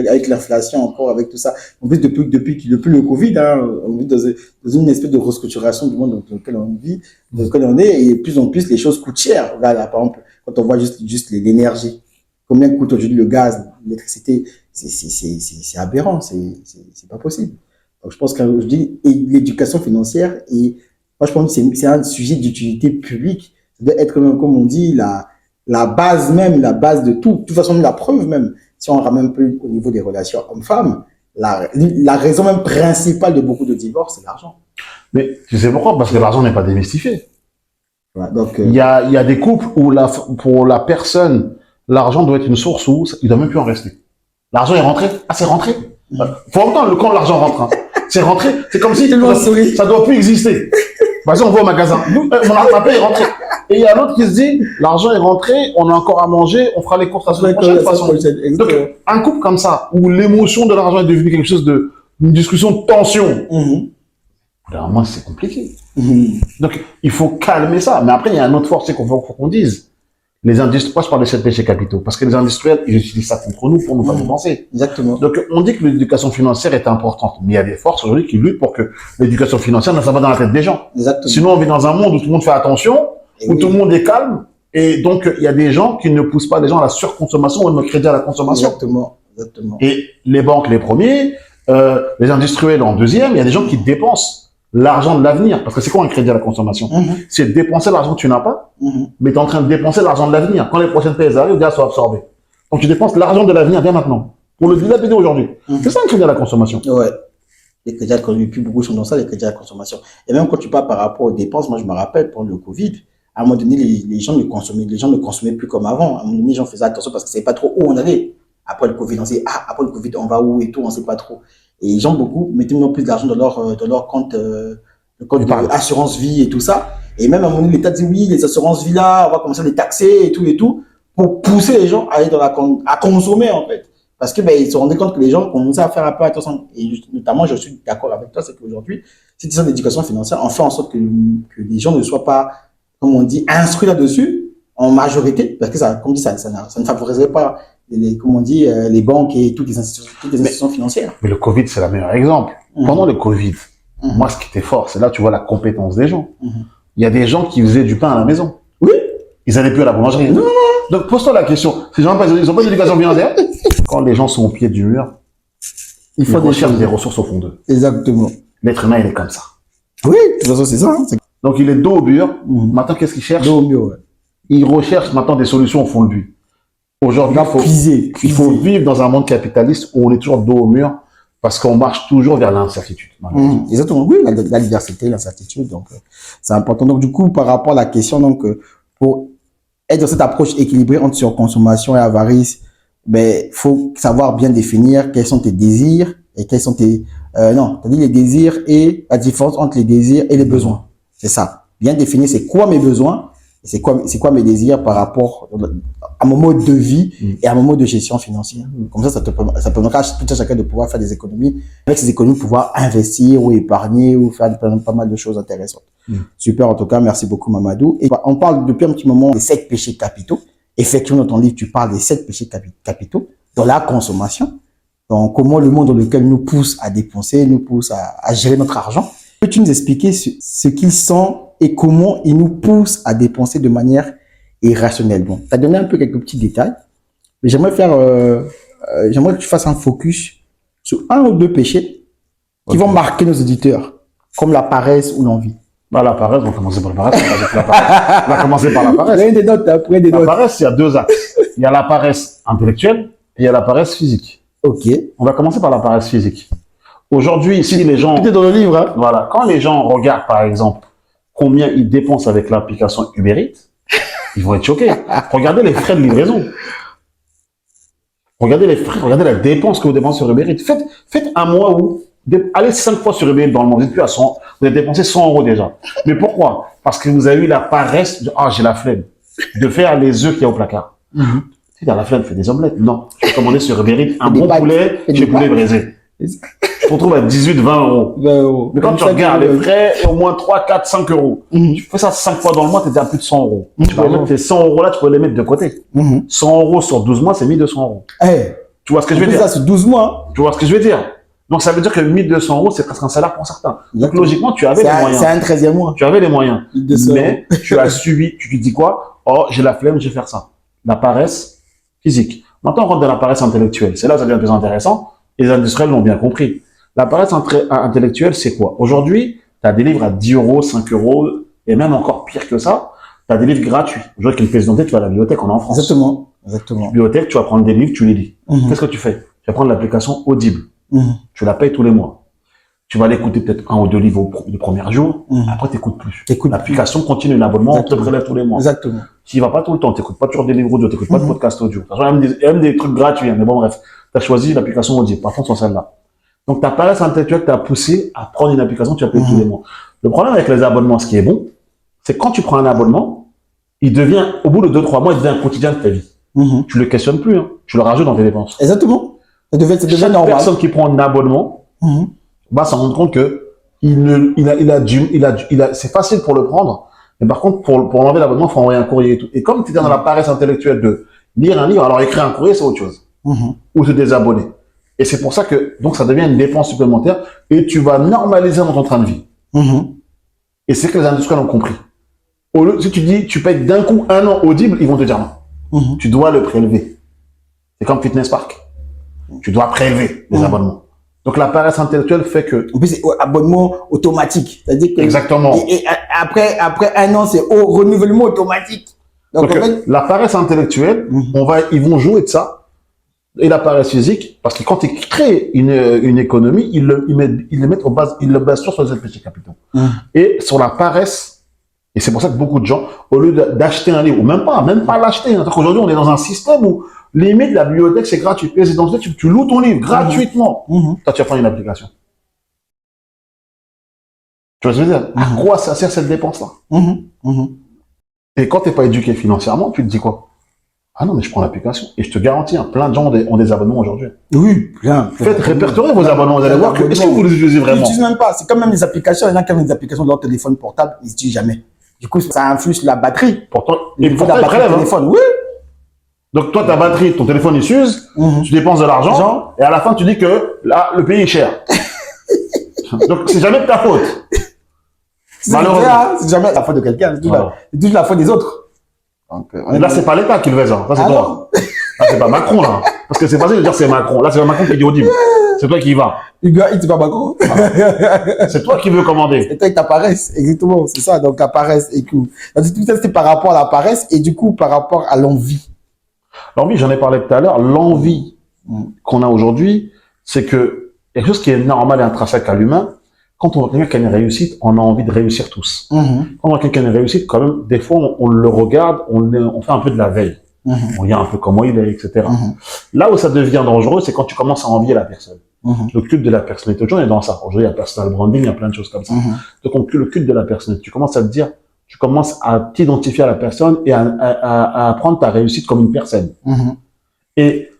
A: avec l'inflation encore, avec tout ça. En plus, depuis le Covid, hein, on vit dans une espèce de restructuration du monde dans lequel on vit, dans lequel on est, et de plus en plus, les choses coûtent cher. Regarde, là, par exemple, quand on voit juste l'énergie, combien coûte aujourd'hui le gaz, l'électricité, c'est aberrant, c'est pas possible. Donc, je pense qu'aujourd'hui, l'éducation financière, et moi, je pense que c'est un sujet d'utilité publique. Ça doit être, comme on dit, la base même, la base de tout. De toute façon, la preuve même, si on ramène un peu au niveau des relations hommes-femmes, la raison même principale de beaucoup de divorces, c'est l'argent.
B: Mais tu sais pourquoi? Parce que l'argent n'est pas démystifié.
A: Ouais, donc,
B: il y a des couples où pour la personne, l'argent doit être une source où il doit même plus en rester. L'argent est rentré. Ah, c'est rentré. Faut entendre quand l'argent rentre. Hein. C'est rentré. C'est comme si ça doit plus exister. Par exemple, on va au magasin. Ma paix est rentrée. Et il y a l'autre qui se dit, l'argent est rentré, on a encore à manger, on fera les courses la semaine prochaine. Donc, un couple comme ça, où l'émotion de l'argent est devenue quelque chose une discussion de tension. Alors, moi, c'est compliqué. Donc, il faut calmer ça. Mais après, il y a une autre force, c'est faut qu'on dise. Les industriels, moi je parle de 7 péchés capitaux, parce que les industriels, ils utilisent ça contre nous pour nous faire dépenser.
A: Exactement.
B: Donc, on dit que l'éducation financière est importante, mais il y a des forces aujourd'hui qui luttent pour que l'éducation financière ne soit pas dans la tête des gens.
A: Exactement.
B: Sinon, on vit dans un monde où tout le monde fait attention, où tout le monde est calme, et donc, il y a des gens qui ne poussent pas les gens à la surconsommation ou au crédit à la consommation.
A: Exactement.
B: Et les banques, les premiers, les industriels en deuxième, il y a des gens qui dépensent l'argent de l'avenir. Parce que c'est quoi un crédit à la consommation? C'est dépenser l'argent que tu n'as pas, mais tu es en train de dépenser l'argent de l'avenir. Quand les prochaines payes arrivent, déjà, sont absorbés. Donc tu dépenses l'argent de l'avenir bien maintenant. Pour le dilapider aujourd'hui. C'est ça un crédit à la consommation.
A: Ouais. Les crédits à la consommation, plus beaucoup sont dans ça, les crédits à la consommation. Et même quand tu parles par rapport aux dépenses, moi je me rappelle pendant le Covid, à un moment donné, les gens ne consommaient plus comme avant. À un moment donné, les gens faisaient attention parce qu'ils ne savaient pas trop où on allait. Après le Covid, on sait, après le Covid, on va où et tout, on ne sait pas trop. Et les gens, beaucoup, mettaient maintenant plus d'argent dans leur compte, le compte d'assurance vie et tout ça. Et même à un moment donné, l'État dit oui, les assurances vie là, on va commencer à les taxer et tout, pour pousser les gens à aller à consommer, en fait. Parce que, ils se rendaient compte que les gens commençaient à faire un peu attention. Et notamment, je suis d'accord avec toi, c'est qu'aujourd'hui, cette question d'éducation financière, on fait en sorte que les gens ne soient pas, comme on dit, instruits là-dessus, en majorité, parce que ça, comme dit, ça ne favoriserait pas les banques et toutes les institutions financières.
B: Mais le Covid, c'est le meilleur exemple. Pendant le Covid, moi, ce qui était fort, c'est là, tu vois la compétence des gens. Il y a des gens qui faisaient du pain à la maison.
A: Oui.
B: Ils n'allaient plus à la boulangerie. Non. Donc, pose-toi la question. Ces gens, ils n'ont pas d'éducation financière. Quand les gens sont au pied du mur, il faut rechercher des ressources au fond d'eux.
A: Exactement.
B: L'être humain, il est comme ça.
A: Oui, de toute façon, c'est ça. Hein.
B: Donc, il est dos au mur. Maintenant, qu'est-ce qu'il cherche?
A: Dos au mur, ouais.
B: Il recherche maintenant des solutions au fond de lui. Aujourd'hui, il faut vivre dans un monde capitaliste où on est toujours dos au mur parce qu'on marche toujours vers l'incertitude.
A: Exactement, oui, la diversité, l'incertitude, donc c'est important. Donc du coup, par rapport à la question, donc pour être dans cette approche équilibrée entre surconsommation et avarice, faut savoir bien définir quels sont tes désirs et quels sont c'est-à-dire les désirs et la différence entre les désirs et les besoins. C'est ça. Bien définir c'est quoi mes besoins. C'est quoi mes désirs par rapport à mon mode de vie et à mon mode de gestion financière. Comme ça permettra à tout un chacun de pouvoir faire des économies. Avec ces économies, pouvoir investir ou épargner ou faire pas mal de choses intéressantes. Super, en tout cas, merci beaucoup Mamadou. Et on parle depuis un petit moment des 7 péchés capitaux. Effectivement, dans ton livre, tu parles des 7 péchés capitaux dans la consommation. Donc, comment le monde dans lequel nous pousse à dépenser, nous pousse à gérer notre argent. Peux-tu nous expliquer ce qu'ils sont et comment ils nous poussent à dépenser de manière irrationnelle? Bon, tu as donné un peu quelques petits détails, mais j'aimerais que tu fasses un focus sur un ou deux péchés qui vont marquer nos auditeurs, comme la paresse ou l'envie?
B: Bah, la paresse, on va commencer par la paresse. On va commencer par la paresse.
A: Prenez des notes, prenez des
B: La
A: notes.
B: paresse, il y a deux axes. Il y a la paresse intellectuelle et il y a la paresse physique.
A: Ok.
B: On va commencer par la paresse physique. Aujourd'hui, si les gens...
A: Tout est dans le livre, hein?
B: Voilà, quand les gens regardent, par exemple, combien ils dépensent avec l'application Uber Eats, ils vont être choqués. Regardez les frais de livraison. Regardez les frais, regardez la dépense que vous dépensez sur Uber Eats. Faites un mois où, allez 5 fois sur Uber Eats dans le monde, vous êtes plus à 100, vous avez dépensé 100 euros déjà. Mais pourquoi? Parce que vous avez eu la paresse de, j'ai la flemme de faire les œufs qu'il y a au placard. Si t'as la flemme, fais des omelettes. Non, je vais commander sur Uber Eats un bon poulet chez poulet braisé. Je te retrouve à 18, 20 euros.
A: 20 euros.
B: Mais quand tu regardes les frais, au moins 3, 4, 5 euros. Tu fais ça 5 fois dans le mois, tu es déjà à plus de 100 euros. Tu vas mettre tes 100 euros là, tu peux les mettre de côté. 100 euros sur 12 mois, c'est 1200 euros.
A: Hey,
B: Tu vois ce que je veux dire?
A: ça, c'est 12 mois.
B: Tu vois ce que je veux dire? Donc ça veut dire que 1200 euros, c'est presque un salaire pour certains. Donc logiquement, tu avais les moyens.
A: C'est un 13e mois.
B: Tu avais les moyens.
A: 1200
B: Mais tu as subi, tu te dis quoi? Oh, j'ai la flemme, je vais faire ça. La paresse physique. Maintenant, on rentre dans la paresse intellectuelle. C'est là où ça devient plus intéressant. Et les industriels l'ont bien compris. La paresse intellectuelle, c'est quoi? Aujourd'hui, tu as des livres à 10 euros, 5 euros, et même encore pire que ça, tu as des livres gratuits. Aujourd'hui, avec une pièce d'identité, tu vas à la bibliothèque, on est en France.
A: Exactement. Exactement.
B: Bibliothèque, tu vas prendre des livres, tu les lis. Qu'est-ce que tu fais? Tu vas prendre l'application Audible. Tu la payes tous les mois. Tu vas l'écouter peut-être 1 ou 2 livres le premier jour. Après, tu n'écoutes plus. L'application continue, l'abonnement, on te prélève tous les mois.
A: Exactement.
B: Tu n'y vas pas tout le temps, tu n'écoutes pas toujours des livres audio, tu n'écoutes pas de podcast audio. Il y a même des trucs gratuits, hein, mais bon, bref. Tu as choisi l'application Audible. Par contre, sur celle-là. Donc, ta paresse intellectuelle t'a poussé à prendre une application que tu as payée tous les mois. Le problème avec les abonnements, ce qui est bon, c'est que quand tu prends un abonnement, il devient, au bout de 2-3 mois, il devient un quotidien de ta vie. Tu le questionnes plus, hein. Tu le rajoutes dans tes dépenses.
A: Exactement. Ça devient
B: Chaque
A: normal.
B: personne qui prend un abonnement va s'en rendre compte que c'est facile pour le prendre, mais par contre, pour enlever l'abonnement, il faut envoyer un courrier et tout. Et comme tu es dans la paresse intellectuelle de lire un livre, alors écrire un courrier, c'est autre chose. Ou te désabonner. Et c'est pour ça que, donc, ça devient une dépense supplémentaire et tu vas normaliser dans ton train de vie. Et c'est que les industriels ont compris. Au lieu, si tu dis, tu payes d'un coup 1 an Audible, ils vont te dire non. Tu dois le prélever. C'est comme Fitness Park. Tu dois prélever les abonnements. Donc, la paresse intellectuelle fait que...
A: En plus, c'est abonnement automatique. C'est-à-dire que...
B: Exactement.
A: Et après 1 an, c'est au renouvellement automatique. Donc en fait...
B: la paresse intellectuelle, ils vont jouer de ça. Et la paresse physique, parce que quand ils créent une économie, ils le basent sur les péchés capitaux. Et sur la paresse, et c'est pour ça que beaucoup de gens, au lieu d'acheter un livre, ou même pas l'acheter, hein, aujourd'hui on est dans un système où limite la bibliothèque c'est gratuit. Et c'est dans tu loues ton livre gratuitement. Toi tu vas prendre une application. Tu vois ce que je veux dire? À quoi ça sert cette dépense-là? Et quand tu n'es pas éduqué financièrement, tu te dis quoi? Ah non, mais je prends l'application. Et je te garantis, hein, plein de gens ont des abonnements aujourd'hui.
A: Oui, plein.
B: Faites répertorier vos abonnements, vous allez voir que, est-ce que vous les utilisez
A: Ils
B: vraiment?
A: n'utilisent même pas. C'est comme même les applications. Il y en a qui ont des applications de leur téléphone portable, ils n'utilisent jamais. Du coup, ça influe sur la batterie.
B: Pourtant,
A: Il faut la
B: ils
A: batterie
B: prélèvent,
A: du
B: hein.
A: téléphone. Oui.
B: Donc toi, ta batterie, ton téléphone, il s'use, tu dépenses de l'argent, et à la fin, tu dis que là, le pays est cher. Donc, c'est jamais de ta faute. Malheureusement.
A: C'est jamais la faute de quelqu'un. C'est toujours la faute des autres. Donc,
B: là, c'est pas l'État qui le fait, ça. Ça, c'est toi. Là, c'est pas Macron, là. Parce que c'est facile de dire c'est Macron. Là, c'est pas Macron qui dit audible. C'est toi qui y vas.
A: Hugo, c'est pas Macron.
B: C'est toi qui veux commander.
A: C'est toi qui t'apparaissent. Exactement. C'est ça. Donc, la paresse et tout. Donc, tout ça, c'est par rapport à la paresse et du coup, par rapport à l'envie.
B: L'envie, j'en ai parlé tout à l'heure. L'envie qu'on a aujourd'hui, c'est que quelque chose qui est normal et intrinsèque à l'humain. Quand on voit quelqu'un qui a une réussite, on a envie de réussir tous. Quand on voit quelqu'un qui a une réussite, quand même, des fois, on le regarde, on fait un peu de la veille. On regarde un peu comment il est, etc. Là où ça devient dangereux, c'est quand tu commences à envier la personne. Le culte de la personnalité. Aujourd'hui, on est dans ça. Aujourd'hui, il y a personal branding, il y a plein de choses comme ça. Donc, le culte de la personnalité. Tu commences à te dire, tu commences à t'identifier à la personne et à prendre ta réussite comme une personne. Et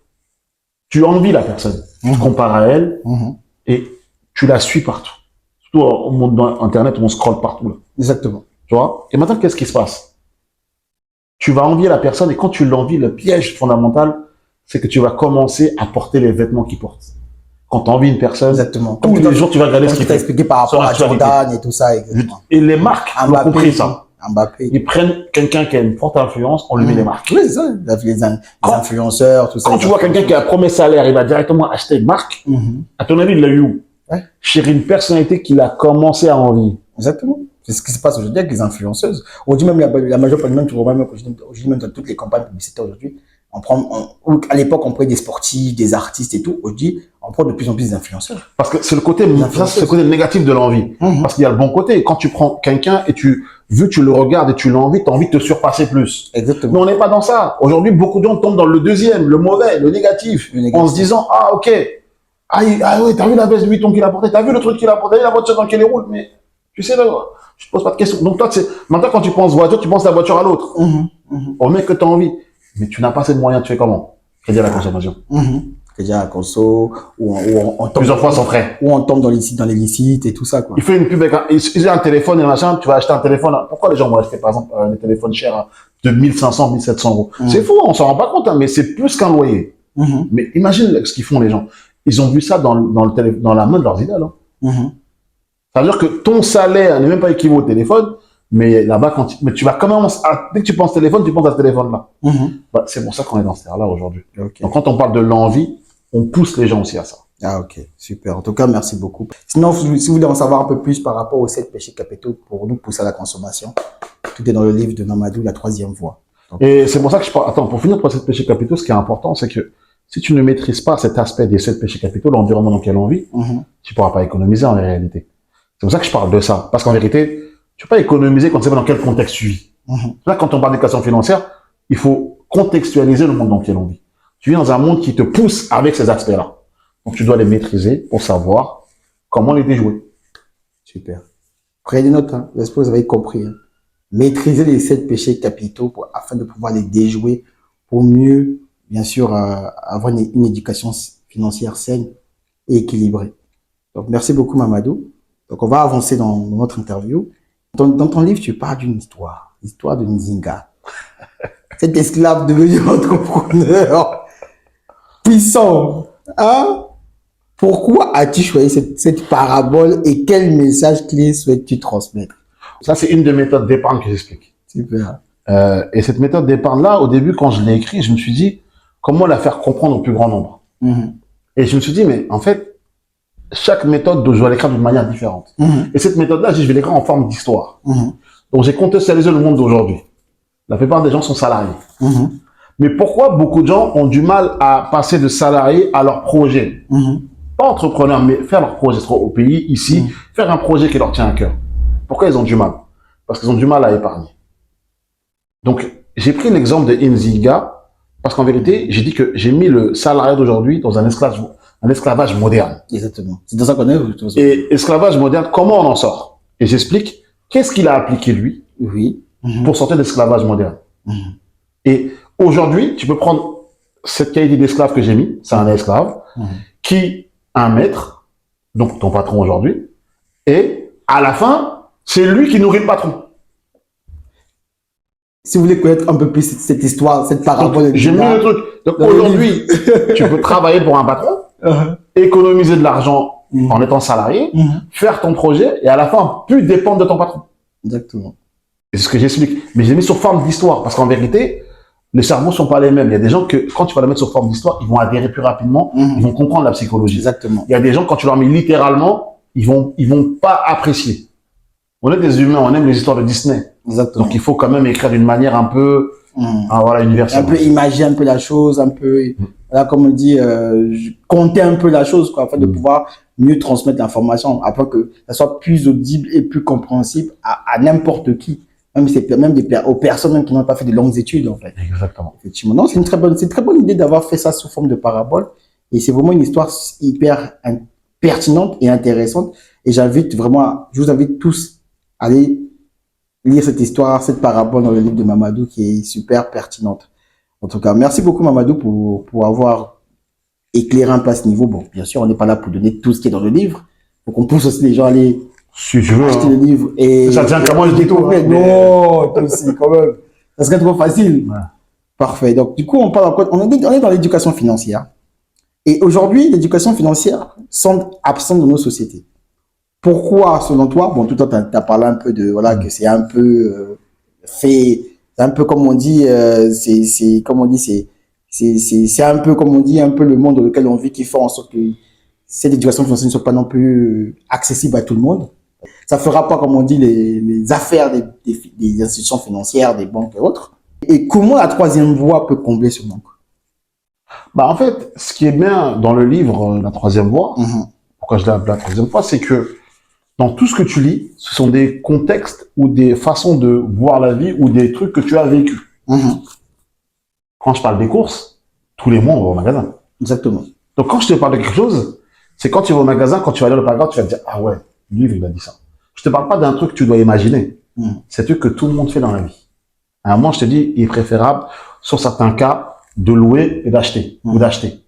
B: tu envies la personne. Tu te compares à elle et tu la suis partout. Surtout au monde d'Internet où on scrolle partout. Là.
A: Exactement.
B: Tu vois? Et maintenant, qu'est-ce qui se passe? Tu vas envier la personne et quand tu l'envies, le piège fondamental, c'est que tu vas commencer à porter les vêtements qu'il porte. Quand tu envies une personne,
A: exactement.
B: Tous les jours, tu vas regarder ce qu'il
A: fait. Expliqué par rapport à Jordan et tout ça. Exactement.
B: Et les marques ont compris ça.
A: Mbappé.
B: Ils prennent quelqu'un qui a une forte influence, on lui met les marques.
A: Oui, c'est ça. Les influenceurs, tout ça.
B: Quand tu vois quelqu'un qui a un premier salaire, il va directement acheter une marque. À ton avis, il l'a eu où?
A: Ouais.
B: chérir une personnalité qu'il a commencé à envier.
A: Exactement. C'est ce qui se passe aujourd'hui avec les influenceuses. Aujourd'hui, même la majeure partie, même, tu vois, même, aujourd'hui, même dans toutes les campagnes publicitaires aujourd'hui, à l'époque, on prenait des sportifs, des artistes et tout. Aujourd'hui, on prend de plus en plus des influenceurs.
B: Parce que c'est le côté, ça, c'est le côté négatif de l'envie. Parce qu'il y a le bon côté. Quand tu prends quelqu'un et vu que tu le regardes et tu l'envies, tu as envie de te surpasser plus.
A: Exactement.
B: Mais on n'est pas dans ça. Aujourd'hui, beaucoup de gens tombent dans le deuxième, le mauvais, le négatif. En se disant, ah, ok. Ah oui, t'as vu la veste de 8 ans qu'il a porté, t'as vu le truc qu'il a porté, t'as vu la voiture dans laquelle il roule, mais tu sais, là, je te pose pas de questions. Donc toi, maintenant, quand tu penses voiture, tu penses la voiture à l'autre. Au mec que tu as envie. Mais tu n'as pas assez de moyens, tu fais comment? Crédit à la consommation.
A: Crédit à la conso, ou on tombe.
B: Plusieurs fois sans frais.
A: Ou on tombe dans les sites et tout ça, quoi.
B: Il fait une pub avec il a un téléphone et machin, tu vas acheter un téléphone. Pourquoi les gens vont acheter, par exemple, des téléphones chers de 1500, 1700 euros? C'est fou, on s'en rend pas compte, hein, mais c'est plus qu'un loyer. Mais imagine ce qu'ils font, les gens. Ils ont vu ça dans la main de leurs idoles. Ça veut dire que ton salaire n'est même pas équivalent au téléphone, mais là-bas, mais tu vas quand même, dès que tu penses téléphone, tu penses à ce téléphone-là. Bah, c'est pour ça qu'on est dans cette ère-là aujourd'hui.
A: Okay.
B: Donc, quand on parle de l'envie, on pousse les gens aussi à ça.
A: Ah, ok. Super. En tout cas, merci beaucoup. Sinon, si vous voulez en savoir un peu plus par rapport aux 7 péchés capitaux pour nous pousser à la consommation, tout est dans le livre de Mamadou, La Troisième Voie. Donc,
B: et c'est pour ça que je parle, attends, pour finir pour les 7 péchés capitaux, ce qui est important, c'est que si tu ne maîtrises pas cet aspect des 7 péchés capitaux, l'environnement dans lequel on vit, tu pourras pas économiser en réalité. C'est pour ça que je parle de ça. Parce qu'en vérité, tu peux pas économiser quand tu sais pas dans quel contexte tu vis. Là, quand on parle d'éducation financière, il faut contextualiser le monde dans lequel on vit. Tu vis dans un monde qui te pousse avec ces aspects-là. Donc, tu dois les maîtriser pour savoir comment les déjouer.
A: Super. Prenez note, hein. J'espère que vous avez compris. Hein. Maîtriser les 7 péchés capitaux afin de pouvoir les déjouer pour mieux, bien sûr, avoir une éducation financière saine et équilibrée. Donc, merci beaucoup, Mamadou. Donc, on va avancer dans notre interview. Dans ton livre, tu parles d'une histoire. L'histoire de Nzinga. Cet esclave devenu entrepreneur puissant. Hein? Pourquoi as-tu choisi cette parabole et quel message clé souhaites-tu transmettre?
B: Ça, c'est une des méthodes d'épargne que j'explique.
A: Super.
B: Et cette méthode d'épargne-là, au début, quand je l'ai écrit, je me suis dit, comment la faire comprendre au plus grand nombre? Et je me suis dit, mais en fait, chaque méthode, je dois l'écrire d'une manière différente. Et cette méthode-là, je vais l'écrire en forme d'histoire. Donc, j'ai contextualisé le monde d'aujourd'hui. La plupart des gens sont salariés. Mais pourquoi beaucoup de gens ont du mal à passer de salarié à leur projet? Pas entrepreneur, mais faire leur projet au pays, ici, faire un projet qui leur tient à cœur. Pourquoi ils ont du mal? Parce qu'ils ont du mal à épargner. Donc, j'ai pris l'exemple de Nzinga, parce qu'en vérité, j'ai dit que j'ai mis le salarié d'aujourd'hui dans un esclavage moderne.
A: Exactement. C'est dans ça qu'on est.
B: Et esclavage moderne, comment on en sort? Et j'explique qu'est-ce qu'il a appliqué lui pour sortir de l'esclavage moderne. Et aujourd'hui, tu peux prendre cette qualité d'esclave que j'ai mis, c'est un esclave, qui a un maître, donc ton patron aujourd'hui, et à la fin, c'est lui qui nourrit le patron.
A: Si vous voulez connaître un peu plus cette histoire, cette parabole.
B: J'ai mis le truc. Donc aujourd'hui, tu peux travailler pour un patron, économiser de l'argent en étant salarié, faire ton projet, et à la fin, plus dépendre de ton patron.
A: Exactement.
B: C'est ce que j'explique. Mais j'ai mis sur forme d'histoire, parce qu'en vérité, les cerveaux ne sont pas les mêmes. Il y a des gens que, quand tu vas la mettre sur forme d'histoire, ils vont adhérer plus rapidement, ils vont comprendre la psychologie.
A: Exactement.
B: Il y a des gens, quand tu leur mets littéralement, ils vont pas apprécier. On est des humains, on aime les histoires de Disney.
A: Exactement.
B: Donc il faut quand même écrire d'une manière un peu, voilà, universelle.
A: Un peu imaginer un peu la chose, un peu, voilà, comme on dit, compter un peu la chose, quoi, afin de pouvoir mieux transmettre l'information, afin que ça soit plus audible et plus compréhensible à n'importe qui. Même aux personnes même qui n'ont pas fait de longues études, en fait.
B: Exactement.
A: Effectivement. Non, c'est une très bonne idée d'avoir fait ça sous forme de parabole. Et c'est vraiment une histoire hyper pertinente et intéressante. Et je vous invite tous à aller lire cette histoire, cette parabole dans le livre de Mamadou qui est super pertinente. En tout cas, merci beaucoup Mamadou pour avoir éclairé un peu à ce niveau. Bon, bien sûr, on n'est pas là pour donner tout ce qui est dans le livre. Faut qu'on pousse aussi les gens à aller
B: si je veux,
A: acheter le livre et
B: ça tient comment je dis tout.
A: Non, toi aussi, quand même. Ça serait trop facile. Ouais. Parfait. Donc, du coup, on est dans l'éducation financière. Et aujourd'hui, l'éducation financière semble absente de nos sociétés. Pourquoi, selon toi? Bon, tout à l'heure, tu as parlé un peu de, voilà, que c'est un peu c'est un peu comme on dit, c'est un peu comme on dit, un peu le monde dans lequel on vit qui fait en sorte que cette éducation financière ne soit pas non plus accessible à tout le monde. Ça fera pas, comme on dit, les affaires des institutions financières, des banques et autres. Et comment la troisième voie peut combler ce manque?
B: Bah, en fait, ce qui est bien dans le livre, La troisième voie, pourquoi je l'appelle la troisième voie, c'est que dans tout ce que tu lis, ce sont des contextes ou des façons de voir la vie ou des trucs que tu as vécu. Quand je parle des courses, tous les mois, on va au magasin.
A: Exactement.
B: Donc, quand je te parle de quelque chose, c'est quand tu vas au magasin, quand tu vas lire le paragraphe, tu vas te dire, ah ouais, le livre, il a dit ça. Je te parle pas d'un truc que tu dois imaginer. C'est un truc que tout le monde fait dans la vie. À un moment, je te dis, il est préférable, sur certains cas, de louer et d'acheter, ou d'acheter.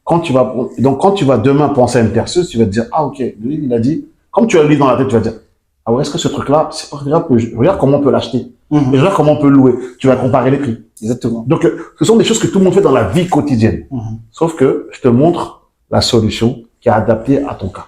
B: Quand tu vas demain penser à une perceuse, tu vas te dire, ah ok, le livre, il a dit, comme tu as lu dans la tête, tu vas te dire, ah ouais, est-ce que ce truc-là, c'est pas grave, regarde comment on peut l'acheter. Et regarde comment on peut le louer. Tu vas comparer les prix.
A: Exactement.
B: Donc, ce sont des choses que tout le monde fait dans la vie quotidienne. Sauf que je te montre la solution qui est adaptée à ton cas.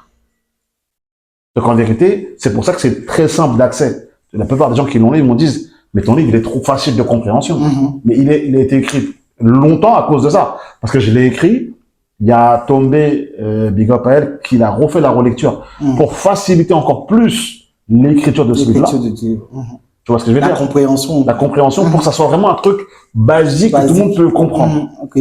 B: Donc, en vérité, c'est pour ça que c'est très simple d'accès. La plupart des gens qui l'ont lu, ils m'ont dit, mais ton livre, il est trop facile de compréhension. Mais il a été écrit longtemps à cause de ça. Parce que je l'ai écrit, il y a Tombé, Big Up à elle, qui a refait la relecture pour faciliter encore plus l'écriture de ce livre-là. Tu vois ce que je veux dire?
A: La compréhension.
B: La compréhension pour que ça soit vraiment un truc basique que tout le monde peut comprendre.
A: Ok.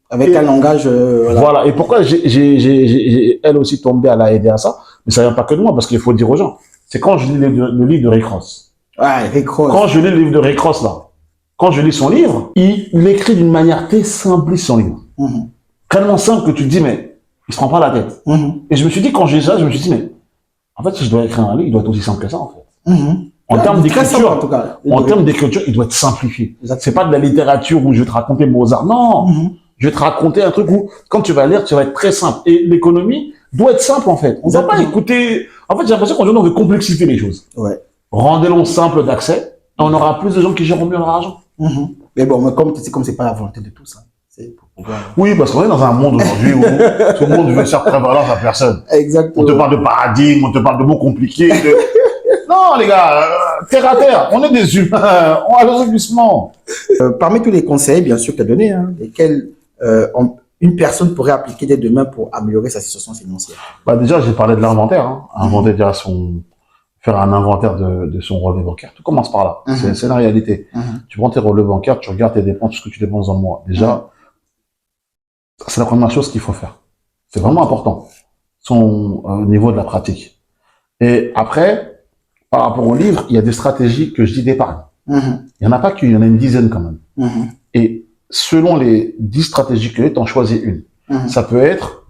A: Avec un langage.
B: Voilà. Et pourquoi elle aussi Tombé, elle a aidé à ça. Mais ça vient pas que de moi, parce qu'il faut dire aux gens. C'est quand je lis le livre de Rick Ross.
A: Ouais, Rick Ross.
B: Quand je lis le livre de Rick Ross, là, quand je lis son livre, il écrit d'une manière très simpliste son livre. Tellement simple que tu te dis, mais il se prend pas la tête. Et je me suis dit, quand j'ai ça, je me suis dit, mais en fait, si je dois écrire un livre, il doit être aussi simple que ça, en fait. En termes d'écriture, il doit être simplifié. C'est pas de la littérature où je vais te raconter Mozart. Non, je vais te raconter un truc où, quand tu vas lire, tu vas être très simple. Et l'économie doit être simple, en fait. On ne va pas écouter. En fait, j'ai l'impression qu'aujourd'hui, on veut complexifier les choses.
A: Ouais.
B: Rendez-le simple d'accès. On aura plus de gens qui géreront mieux leur argent.
A: Mais bon, mais comme c'est pas la volonté de tous, hein.
B: Oui, parce qu'on est dans un monde aujourd'hui où tout le monde veut faire prévalence à personne.
A: Exactement.
B: On te parle de paradigme, on te parle de mots compliqués. Non, les gars, terre à terre, on est des humains, on a le glissement.
A: Parmi tous les conseils, bien sûr, que tu as donnés, hein, lesquels une personne pourrait appliquer dès demain pour améliorer sa situation financière.
B: Bah déjà, j'ai parlé de l'inventaire. Inventer déjà faire un inventaire de son relevé bancaire. Tout commence par là. C'est la réalité. Tu prends tes relevés bancaires, tu regardes tes dépenses, tout ce que tu dépenses dans le mois. Déjà, c'est la première chose qu'il faut faire. C'est vraiment important. Au niveau de la pratique. Et après, par rapport au livre, il y a des stratégies que je dis d'épargne. Il y en a pas qu'une, il y en a une dizaine quand même. Et selon les 10 stratégies que tu en choisis une. Ça peut être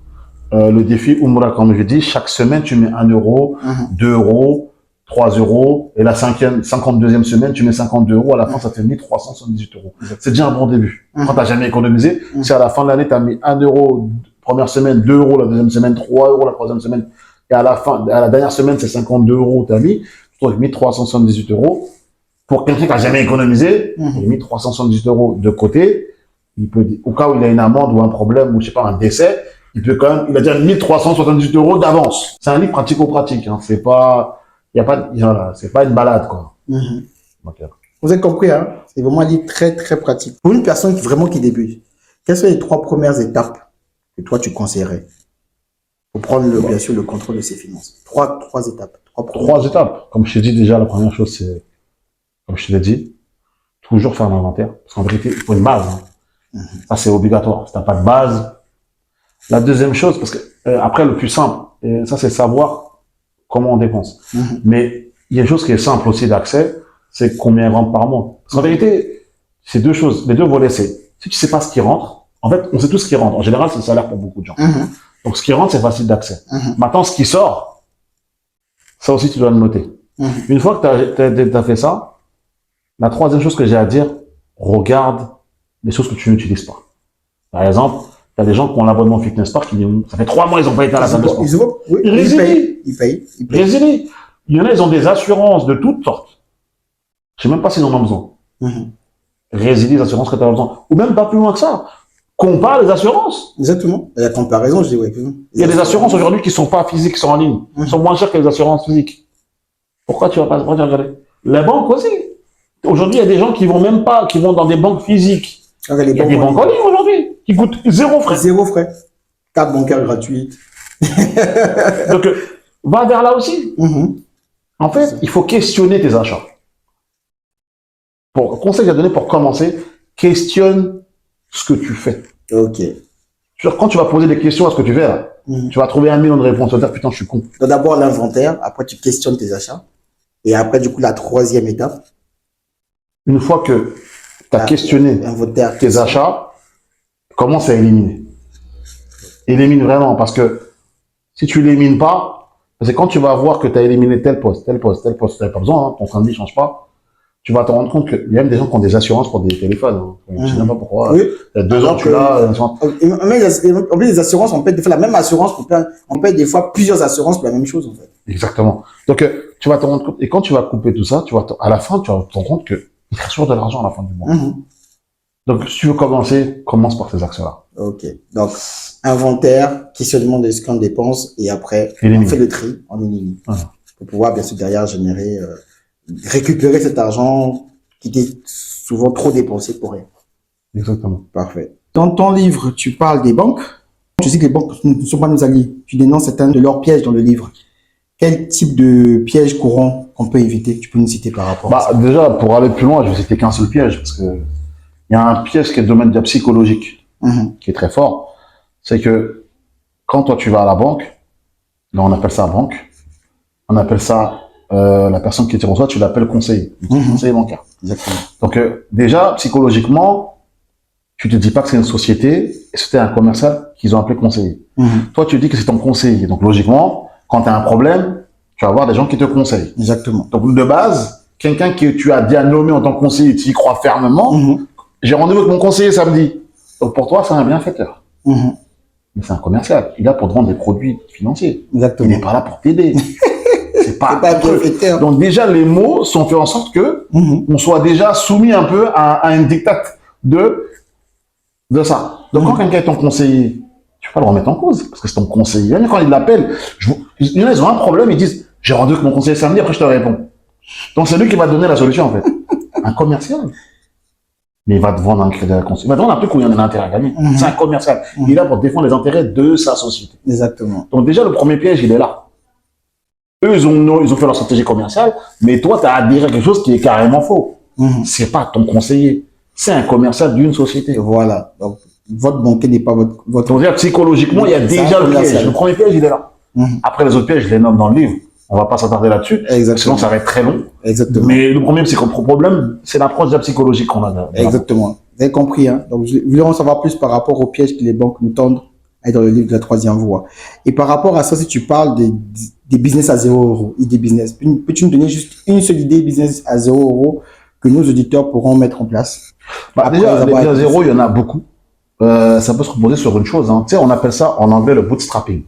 B: le défi Umrah, comme je dis, chaque semaine tu mets 1 euro, 2 euros, 3 euros, et la 52e semaine, tu mets 52 euros, à la fin, ça te fait 1378 euros. C'est déjà un bon début. Quand t'as jamais économisé, si à la fin de l'année, t'as mis 1 euro, première semaine, 2 euros la deuxième semaine, 3 euros la troisième semaine, et à la dernière semaine, c'est 52 euros, t'as mis, tu trouves 1378 euros. Pour quelqu'un qui a jamais économisé, il a mis 378 euros de côté, il peut, au cas où il a une amende ou un problème, ou je sais pas, un décès, il peut quand même, il a déjà 1378 euros d'avance. C'est un livre pratico-pratique, hein. C'est pas une balade, quoi.
A: Vous avez compris, hein? C'est vraiment un livre très, très pratique. Pour une personne qui débute, quelles sont les 3 premières étapes que toi, tu conseillerais pour prendre, bien sûr, le contrôle de ses finances? 3 étapes.
B: 3 étapes. Comme je t'ai dit déjà, la première chose, c'est, comme je te l'ai dit, toujours faire un inventaire. Parce qu'en vérité, il faut une base, hein. Ça, c'est obligatoire. Si t'as pas de base. La deuxième chose, parce que, après, le plus simple, et ça, c'est savoir comment on dépense. Mais il y a une chose qui est simple aussi d'accès, c'est combien rentre par mois. Parce qu'en vérité, c'est 2 choses. Les 2 volets, c'est, si tu sais pas ce qui rentre, en fait, on sait tout ce qui rentre. En général, c'est le salaire pour beaucoup de gens. Donc, ce qui rentre, c'est facile d'accès. Maintenant, ce qui sort, ça aussi, tu dois le noter. Une fois que tu as fait ça, la troisième chose que j'ai à dire, regarde les choses que tu n'utilises pas. Par exemple, il y a des gens qui ont l'abonnement Fitness Park qui disent, ça fait 3 mois, ils ont pas été à la salle de sport. Ils payent. Il y en a, ils ont des assurances de toutes sortes. Je sais même pas s'ils en ont besoin. Résilie, les assurances que tu as besoin. Ou même pas plus loin que ça. Compare les assurances.
A: Exactement. La comparaison, je dis, ouais.
B: Il y a des assurances aujourd'hui qui sont pas physiques, qui sont en ligne. Qui sont moins chères que les assurances physiques. Pourquoi tu vas pas regarder? Les banques aussi. Aujourd'hui, il y a des gens qui vont même pas, qui vont dans des banques physiques. Il y a des banques en ligne aujourd'hui qui coûtent 0 frais.
A: 0 frais. Carte bancaire gratuite.
B: Donc, va vers là aussi. En fait, il faut questionner tes achats. Pour conseil à donner pour commencer, questionne ce que tu fais.
A: Ok.
B: Quand tu vas poser des questions à ce que tu fais là, tu vas trouver 1 million de réponses. Tu vas dire putain, je suis con.
A: Donc d'abord l'inventaire, après tu questionnes tes achats. Et après, du coup, la troisième étape.
B: Une fois que tu as questionné tes achats, commence à éliminer. Élimine vraiment, parce que si tu l'élimines pas, parce que quand tu vas voir que tu as éliminé tel poste, tu n'avais pas besoin, hein, ton train de vie ne change pas, tu vas te rendre compte qu'il y a même des gens qui ont des assurances pour des téléphones. Hein. Je ne sais même pas pourquoi.
A: Oui.
B: Il y a 2 ans, tu l'as.
A: Mais les assurances, on paye des fois la même assurance, on paye des fois plusieurs assurances pour la même chose, en fait.
B: Exactement. Donc, tu vas te rendre compte, et quand tu vas couper tout ça, à la fin, tu vas te rendre compte qu'il te reste toujours de l'argent à la fin du mois. Donc, si tu veux commencer, commence par ces axes-là.
A: Ok. Donc, inventaire, questionnement de ce qu'on dépense, et après, on fait le tri, on élimine. Pour pouvoir, bien sûr, derrière, récupérer cet argent qui était souvent trop dépensé pour rien.
B: Exactement.
A: Parfait. Dans ton livre, tu parles des banques. Tu sais que les banques ne sont pas nos alliés. Tu dénonces certains de leurs pièges dans le livre. Quel type de piège courant qu'on peut éviter? Tu peux nous citer par rapport à ça?
B: Déjà, pour aller plus loin, je vais citer qu'un seul piège, parce que il y a un piège qui est le domaine de la psychologique, qui est très fort. C'est que quand toi, tu vas à la banque, là, on appelle ça banque, on appelle ça la personne qui te reçoit, tu l'appelles conseiller, conseiller bancaire.
A: Exactement.
B: Donc, déjà, psychologiquement, tu te dis pas que c'est une société, et c'était un commercial qu'ils ont appelé conseiller. Toi, tu dis que c'est ton conseiller. Donc, logiquement, quand tu as un problème, tu vas avoir des gens qui te conseillent.
A: Exactement.
B: Donc, de base, quelqu'un que tu as bien nommé en tant que conseiller, tu y crois fermement, j'ai rendez-vous avec mon conseiller samedi. Donc, pour toi, c'est un bienfaiteur. Mais c'est un commercial. Il est là pour te vendre des produits financiers.
A: Exactement.
B: Il n'est pas là pour t'aider. C'est pas
A: un bienfaiteur.
B: Donc, déjà, les mots sont faits en sorte que on soit déjà soumis un peu à une dictate de ça. Donc, quand quelqu'un est ton conseiller, tu peux pas le remettre en cause, parce que c'est ton conseiller. Même quand il l'appelle, ils ont un problème, ils disent, j'ai rendu avec mon conseiller samedi, après je te réponds. Donc, c'est lui qui va te donner la solution, en fait. Un commercial. Mais il va te vendre un crédit à la consommation. Il va te vendre un truc où il y en a un intérêt à gagner. C'est un commercial. Il est là pour défendre les intérêts de sa société.
A: Exactement.
B: Donc, déjà, le premier piège, il est là. Eux, ils ont fait leur stratégie commerciale, mais toi, tu as adhéré à quelque chose qui est carrément faux. C'est pas ton conseiller. C'est un commercial d'une société.
A: Voilà. Donc, votre banquier n'est pas votre...
B: Donc, déjà, psychologiquement, il y a déjà le piège. Le premier piège, il est là. Après, les autres pièges, je les nomme dans le livre. On va pas s'attarder là-dessus. Sinon, ça va être très long.
A: Exactement.
B: Mais le premier problème, c'est l'approche déjà psychologique qu'on a.
A: Exactement. Vous avez compris, hein. Donc, je voulais en savoir plus par rapport aux pièges que les banques nous tendent dans le livre de la troisième voie. Et par rapport à ça, si tu parles des business à 0 €, idées business, peux-tu nous donner juste une seule idée business à 0 € que nos auditeurs pourront mettre en place?
B: Déjà, les business à 0, il y en a beaucoup. Ça peut se reposer sur une chose, hein. Tu sais, on appelle ça en anglais le bootstrapping.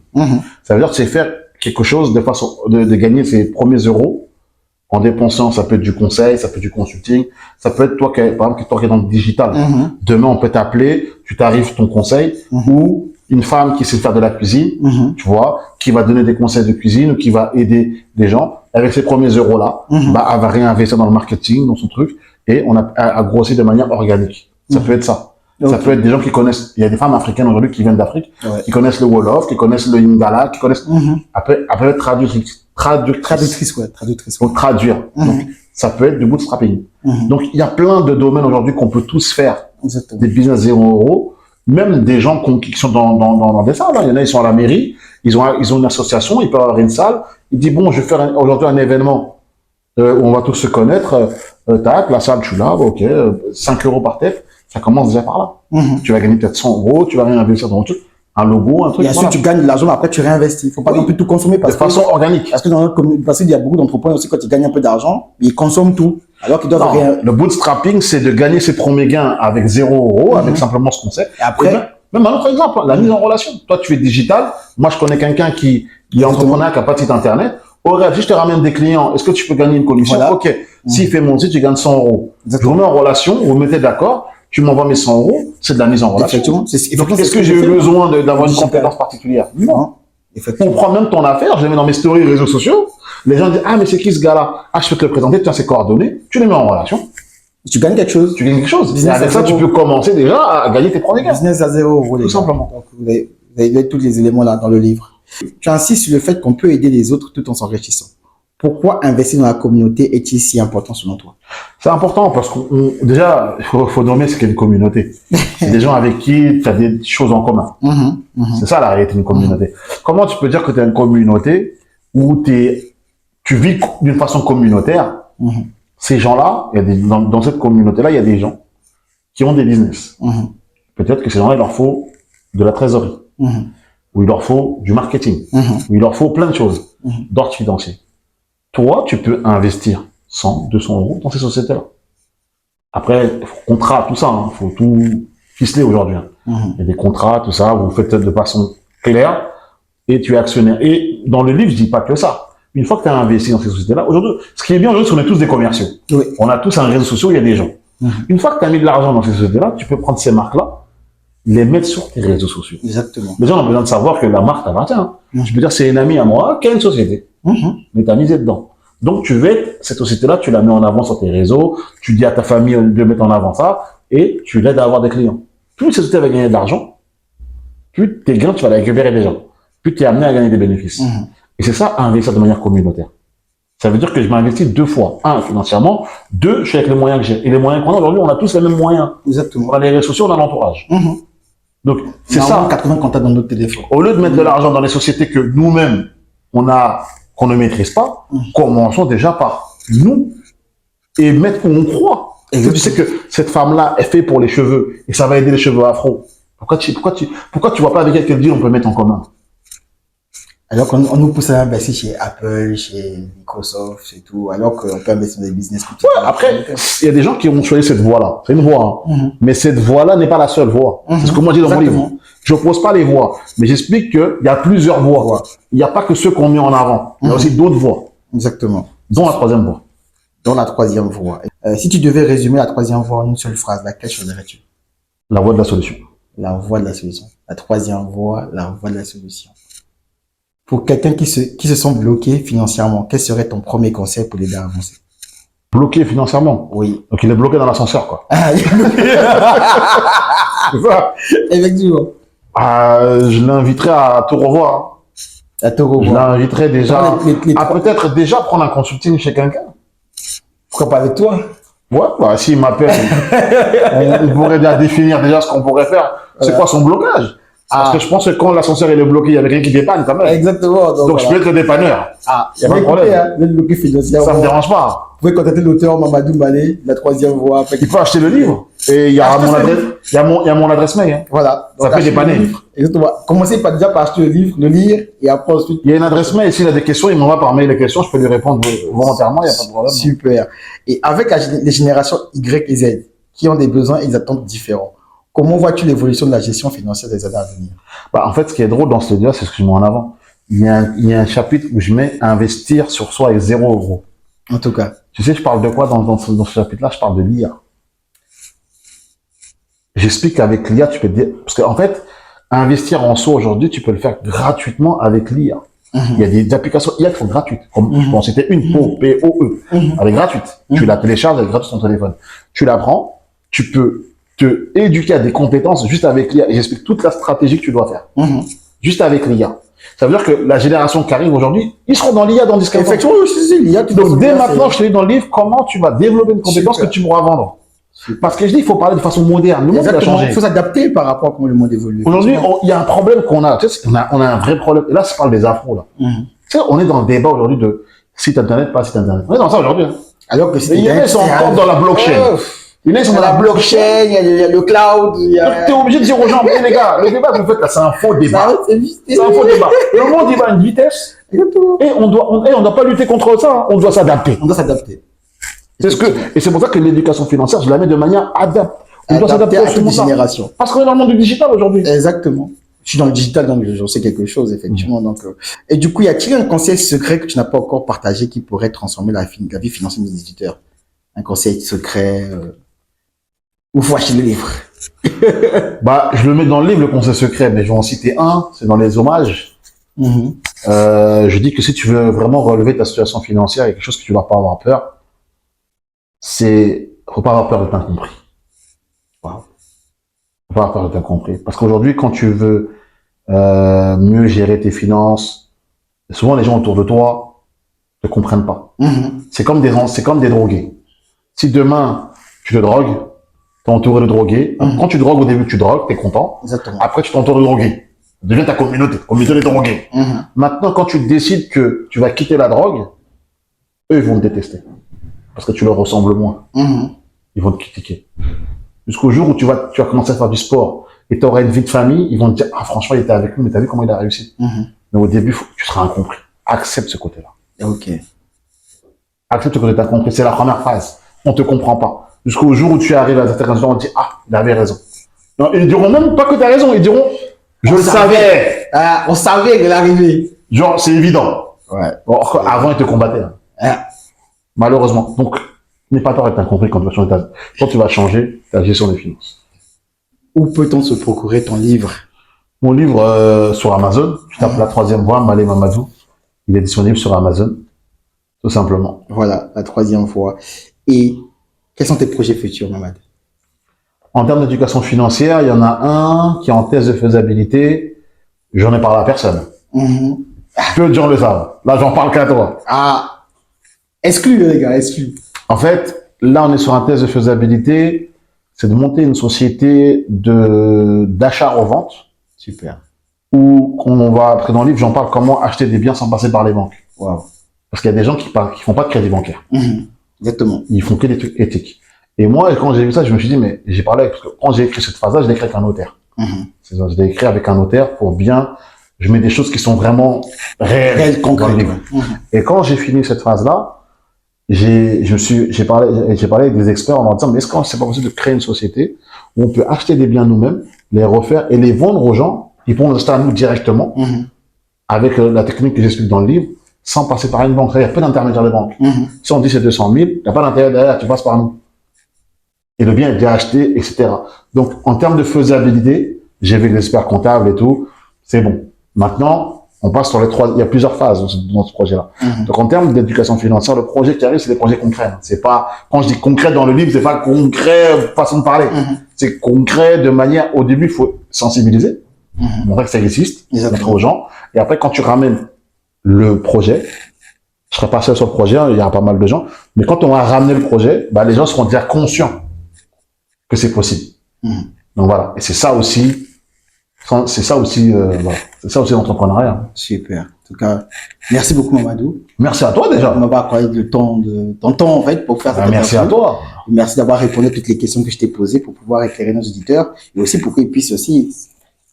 B: Ça veut dire que c'est faire quelque chose de façon de gagner ses premiers euros en dépensant. Ça peut être du conseil, ça peut être du consulting, ça peut être toi qui, par exemple, toi qui es dans le digital. Demain, on peut t'appeler, tu t'arrives ton conseil, ou une femme qui sait faire de la cuisine, tu vois, qui va donner des conseils de cuisine ou qui va aider des gens. Avec ces premiers euros-là, elle va réinvestir dans le marketing, dans son truc, et on a grossi de manière organique. Ça peut être ça. Ça peut être des gens qui connaissent, il y a des femmes africaines aujourd'hui qui viennent d'Afrique, qui connaissent le Wolof, qui connaissent le Lingala, qui connaissent, après traductrice. Donc, traduire. Donc, ça peut être du bootstrapping. Donc, il y a plein de domaines aujourd'hui qu'on peut tous faire. Des business 0 €. Même des gens qui sont dans des salles. Il y en a, ils sont à la mairie, ils ont une association, ils peuvent avoir une salle. Ils disent, bon, je vais faire aujourd'hui un événement où on va tous se connaître. Tac, la salle, tu l'as, ok, 5 € par tête. Ça commence déjà par là. Tu vas gagner peut-être 100 €, tu vas réinvestir dans un truc, un logo, un truc.
A: Et ensuite, tu gagnes de l'argent, mais après, tu réinvestis. Il faut pas non plus tout consommer
B: de façon organique.
A: Parce qu'il y a beaucoup d'entrepreneurs aussi, quand ils gagnent un peu d'argent, ils consomment tout. Alors qu'ils doivent rien.
B: Le bootstrapping, c'est de gagner ses premiers gains avec 0 €, avec simplement ce qu'on sait.
A: Et après,
B: même un autre exemple, la mise en relation. Toi, tu es digital. Moi, je connais quelqu'un qui est entrepreneur, qui a pas de site internet. Si je te ramène des clients, est-ce que tu peux gagner une commission?
A: Voilà.
B: Ok. S'il fait mon site, tu gagnes 100 €. Je vous mets en relation, vous mettez d'accord. Tu m'envoies mes 100 €, c'est de la mise en relation.
A: Donc,
B: est-ce que j'ai eu besoin d'avoir une compétence particulière? Non. On prend même ton affaire, je les mets dans mes stories réseaux sociaux. Les gens disent, ah, mais c'est qui ce gars-là? Ah, je peux te le présenter, tiens, ses coordonnées. Tu les mets en relation.
A: Tu gagnes quelque chose.
B: Et avec ça, tu peux commencer déjà à gagner tes premiers gains.
A: Business à 0 €.
B: Tout simplement.
A: Donc, vous avez tous les éléments là dans le livre. Tu insistes sur le fait qu'on peut aider les autres tout en s'enrichissant. Pourquoi investir dans la communauté est-il si important selon toi?
B: C'est important parce que déjà, faut nommer ce qu'est une communauté. C'est des gens avec qui tu as des choses en commun. C'est ça la réalité d'une communauté. Comment tu peux dire que tu as une communauté où tu vis d'une façon communautaire? Ces gens-là, dans cette communauté-là, il y a des gens qui ont des business. Peut-être que ces gens-là, il leur faut de la trésorerie, ou il leur faut du marketing, ou il leur faut plein de choses d'ordre financier. Toi, tu peux investir 100, 200 euros dans ces sociétés-là. Après, contrat, tout ça, il faut tout ficeler aujourd'hui. Il y a des contrats, tout ça, vous faites de façon claire, et tu es actionnaire. Et dans le livre, je dis pas que ça. Une fois que tu as investi dans ces sociétés-là, aujourd'hui, ce qui est bien aujourd'hui, c'est qu'on est tous des commerciaux.
A: Oui.
B: On a tous un réseau social où il y a des gens. Une fois que tu as mis de l'argent dans ces sociétés-là, tu peux prendre ces marques-là, les mettre sur tes réseaux sociaux.
A: Exactement.
B: Les gens ont besoin de savoir que la marque t'appartient. Je peux dire, c'est une amie à moi qui a une société. Mais tu as misé dedans. Donc, tu veux cette société-là, tu la mets en avant sur tes réseaux, tu dis à ta famille de mettre en avant ça, et tu l'aides à avoir des clients. Plus cette société va gagner de l'argent, plus tes gains, tu vas les récupérer des gens. Plus tu es amené à gagner des bénéfices. Et c'est ça, investir de manière communautaire. Ça veut dire que je m'investis 2 fois. 1, financièrement. 2, je suis avec les moyens que j'ai. Et les moyens qu'on a aujourd'hui, on a tous les mêmes moyens.
A: Exactement.
B: On a les réseaux sociaux, on a l'entourage. Donc, c'est ça.
A: 80 contacts dans notre téléphone.
B: Au lieu de mettre de l'argent dans les sociétés que nous-mêmes, qu'on ne maîtrise pas, commençons déjà par nous et mettre où on croit. Et tu sais que cette femme-là est faite pour les cheveux et ça va aider les cheveux afro. Pourquoi tu vois pas avec elle quel deal on peut mettre en commun?
A: Alors qu'on nous pousse à investir chez Apple, chez Microsoft, chez tout, alors qu'on peut investir dans des business comme ça.
B: Ouais, après, il y a des gens qui ont choisi cette voie-là. C'est une voie. Mais cette voie-là n'est pas la seule voie. C'est ce que moi je dis dans mon livre. Je n'oppose pas les voies, mais j'explique qu'il y a plusieurs voies. Il n'y a pas que ceux qu'on met en avant. Il y a aussi d'autres voies.
A: Exactement.
B: Dont la troisième voie.
A: Dans la troisième voie. Si tu devais résumer la troisième voie en une seule phrase, laquelle choisirais-tu?
B: La voie de la solution.
A: La voie de la solution. La troisième voie, la voie de la solution. Pour quelqu'un qui se sent bloqué financièrement, quel serait ton premier conseil pour l'aider à avancer?
B: Bloqué financièrement?
A: Oui.
B: Donc il est bloqué dans l'ascenseur, quoi.
A: Ah, il est bloqué.
B: C'est ça.
A: Effectivement.
B: Je l'inviterai à tout revoir.
A: À te revoir.
B: Je l'inviterai déjà
A: Les
B: à peut-être déjà prendre un consulting chez quelqu'un.
A: Pourquoi pas avec toi?
B: Ouais, bah, s'il m'appelle, on pourrait bien définir déjà ce qu'on pourrait faire. C'est quoi son blocage? Parce que je pense que quand l'ascenseur est bloqué, il y a quelqu'un qui dépanne quand même.
A: Exactement.
B: Donc je peux être le dépanneur.
A: Il n'y a pas de problème. Vous êtes bloqué financièrement.
B: Ça me dérange pas.
A: Vous pouvez contacter l'auteur Mamadou Malé, la troisième voie.
B: Il peut acheter le livre. Et il y a mon adresse, il y a mon adresse mail. Hein.
A: Voilà.
B: Ça peut dépanner.
A: Exactement. Commencez déjà par acheter le livre, le lire, et après ensuite.
B: Il y a une adresse mail. S'il a des questions, il m'envoie par mail les questions. Je peux lui répondre volontairement. Il n'y a pas de problème.
A: Super. Et avec les générations Y et Z, qui ont des besoins et des attentes différents, comment vois-tu l'évolution de la gestion financière des années à venir?
B: En fait, ce qui est drôle dans ce livre, c'est ce que je mets en avant. Il y a un chapitre où je mets investir sur soi avec 0 euros.
A: En tout cas.
B: Tu sais, je parle de quoi dans ce chapitre-là? Je parle de l'IA. J'explique qu'avec l'IA, tu peux dire, parce qu'en fait, investir en soi aujourd'hui, tu peux le faire gratuitement avec l'IA. Il y a des applications IA qui sont gratuites. Comme, je pense, c'était une POE. Elle est gratuite. Tu la télécharges, elle est gratuite sur ton téléphone. Tu la prends, tu peux te éduquer à des compétences juste avec l'IA. Et j'explique toute la stratégie que tu dois faire. Juste avec l'IA. Ça veut dire que la génération qui arrive aujourd'hui, ils seront dans l'IA dans 10 ans.
A: Effectivement, c'est l'IA.
B: Donc, dès maintenant, je te dis dans le livre comment tu vas développer une compétence que tu pourras vendre. Parce que je dis, il faut parler de façon moderne. Le monde a changé.
A: Il faut s'adapter par rapport à comment le monde évolue.
B: Aujourd'hui, il y a un problème qu'on a. Tu sais, on a un vrai problème. Et là, je parle des afros, là. Tu sais, on est dans le débat aujourd'hui de site internet, pas site internet. On est dans ça aujourd'hui.
A: Alors que
B: il y en a, ils sont encore dans la blockchain. Il y en a, ils sont dans la blockchain.
A: Il y a le cloud.
B: Tu es obligé de dire aux gens, mais les gars, le débat que vous faites là, c'est un faux débat. C'est un faux débat. Le monde, il va à une vitesse. Et on doit pas lutter contre ça. On doit s'adapter.
A: On doit s'adapter.
B: C'est ce que, et c'est pour ça que l'éducation financière, je la mets de manière adaptée. On doit s'adapter
A: à toutes les générations.
B: Parce qu'on est dans le monde du digital aujourd'hui.
A: Exactement. Je suis dans le digital, donc je sais quelque chose, effectivement. Donc, et du coup, y a-t-il un conseil secret que tu n'as pas encore partagé qui pourrait transformer la vie financière des éditeurs? Un conseil secret, ou faut acheter le livre?
B: Je le mets dans le livre, le conseil secret, mais je vais en citer un, c'est dans les hommages. Je dis que si tu veux vraiment relever ta situation financière, il y a quelque chose que tu ne dois pas avoir peur. Faut pas avoir peur d'être incompris. Faut pas avoir peur d'être incompris. Parce qu'aujourd'hui, quand tu veux mieux gérer tes finances. Et souvent, les gens autour de toi ne comprennent pas. C'est comme des drogués. Si demain, tu te drogues, t'es entouré de drogués. Quand tu drogues au début, tu drogues, t'es content.
A: Exactement.
B: Après, tu t'entoures de drogués. Devient ta communauté des drogués. Maintenant, quand tu décides que tu vas quitter la drogue, eux, ils vont te détester. Parce que tu leur ressembles moins. Ils vont te critiquer. Jusqu'au jour où tu vas commencer à faire du sport et tu auras une vie de famille, ils vont te dire, ah, franchement, il était avec nous, mais t'as vu comment il a réussi. Mais au début, tu seras incompris. Accepte ce côté-là.
A: Ok.
B: Accepte ce côté, t'as compris. C'est la première phase. On te comprend pas. Jusqu'au jour où tu arrives à certaines gens, on te dit, ah, il avait raison. Non, ils diront même pas que tu as raison, ils diront, je le savais.
A: On savait qu'elle arrivait.
B: Genre, c'est évident.
A: Ouais.
B: Or, avant, ils te combattaient. Malheureusement. Donc, n'aie pas peur d'être incompris quand tu vas changer ta gestion des finances.
A: Où peut-on se procurer ton livre?
B: Mon livre sur Amazon, tu tapes La Troisième Voie, Malé Mamadou. Il est disponible sur Amazon, tout simplement.
A: Voilà, La Troisième Voie. Et quels sont tes projets futurs, Mamad?
B: En termes d'éducation financière, il y en a un qui est en test de faisabilité. J'en ai parlé à personne. Peu de gens le savent. Là, j'en parle qu'à toi.
A: Ah, exclu, les gars, exclu.
B: En fait, là, on est sur un test de faisabilité. C'est de monter une société d'achat-revente.
A: Super.
B: Où on va, après dans le livre, j'en parle comment acheter des biens sans passer par les banques.
A: Wow.
B: Parce qu'il y a des gens qui font pas de crédit bancaire.
A: Exactement.
B: Ils font que des trucs éthiques. Et moi, quand j'ai vu ça, je me suis dit, mais j'ai parlé parce que quand j'ai écrit cette phrase-là, je l'ai écrit avec un notaire. C'est ça, je l'ai écrit avec un notaire pour bien, je mets des choses qui sont vraiment réelles, concrètes. Et quand j'ai fini cette phrase-là, j'ai parlé avec des experts en leur disant, mais est-ce que c'est pas possible de créer une société où on peut acheter des biens nous-mêmes, les refaire et les vendre aux gens, ils pourront les acheter à nous directement, avec la technique que j'explique dans le livre, sans passer par une banque. Il n'y a pas d'intermédiaire de banque. Si on dit c'est 200 000, il n'y a pas d'intérêt derrière, tu passes par nous. Et le bien est déjà acheté, etc. Donc, en termes de faisabilité, j'ai vu l'expert comptable et tout, c'est bon. Maintenant, on passe sur les trois, il y a plusieurs phases dans ce projet-là. Donc, en termes d'éducation financière, le projet qui arrive, c'est des projets concrets. C'est pas, quand je dis concret dans le livre, c'est pas concret façon de parler. C'est concret de manière, au début, il faut sensibiliser, montrer que ça existe, montrer aux gens. Et après, quand tu ramènes le projet, je serai pas seul sur le projet, il y aura pas mal de gens, mais quand on va ramener le projet, bah, les gens seront déjà conscients que c'est possible. Donc voilà. Et c'est ça aussi, voilà. C'est ça aussi l'entrepreneuriat.
A: Super. En tout cas, merci beaucoup, Mamadou.
B: Merci à toi déjà.
A: On m'a pas accordé le temps ton temps, en fait, pour faire cette
B: merci à toi.
A: Merci d'avoir répondu à toutes les questions que je t'ai posées pour pouvoir éclairer nos auditeurs et aussi pour qu'ils puissent aussi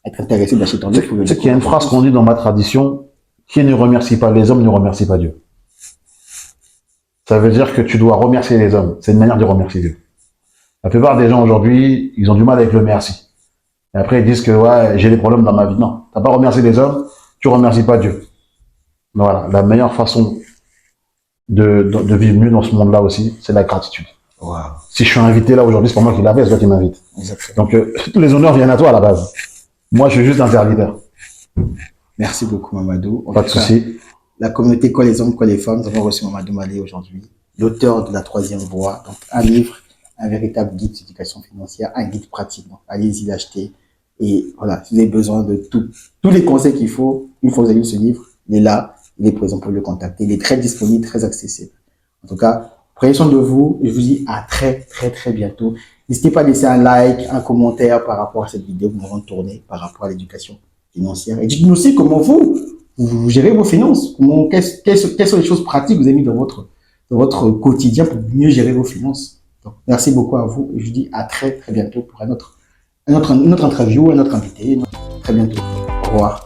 A: être intéressés d'acheter ton livre.
B: Tu sais qu'il y a une phrase qu'on dit dans ma tradition, qui ne remercie pas les hommes ne remercie pas Dieu. Ça veut dire que tu dois remercier les hommes. C'est une manière de remercier Dieu. La plupart des gens aujourd'hui, ils ont du mal avec le merci. Et après, ils disent que ouais, j'ai des problèmes dans ma vie. Non, t'as pas remercié les hommes, tu remercies pas Dieu. Voilà, la meilleure façon de vivre mieux dans ce monde-là aussi, c'est la gratitude.
A: Wow.
B: Si je suis invité là aujourd'hui, c'est pas moi qui l'avais, c'est toi qui m'invite. Donc, tous les honneurs viennent à toi à la base. Moi, je suis juste un serviteur.
A: Merci beaucoup, Mamadou.
B: Pas de souci.
A: La communauté Quoi les hommes, quoi les femmes, nous avons reçu Mamadou Malé aujourd'hui, l'auteur de La Troisième Voie, donc un livre, un véritable guide d'éducation financière, un guide pratique. Donc, allez-y l'acheter. Et voilà, si vous avez besoin de tous les conseils qu'il faut, une fois que vous avez lu ce livre, il est là, il est présent pour le contacter. Il est très disponible, très accessible. En tout cas, prenez soin de vous et je vous dis à très bientôt. N'hésitez pas à laisser un like, un commentaire par rapport à cette vidéo que nous allons tourner par rapport à l'éducation financière. Et dites-nous aussi comment vous gérez vos finances. Quelles sont les choses pratiques que vous avez mis dans votre quotidien pour mieux gérer vos finances. Donc, merci beaucoup à vous et je vous dis à très bientôt pour une autre interview, un autre invité. Très bientôt. Au revoir.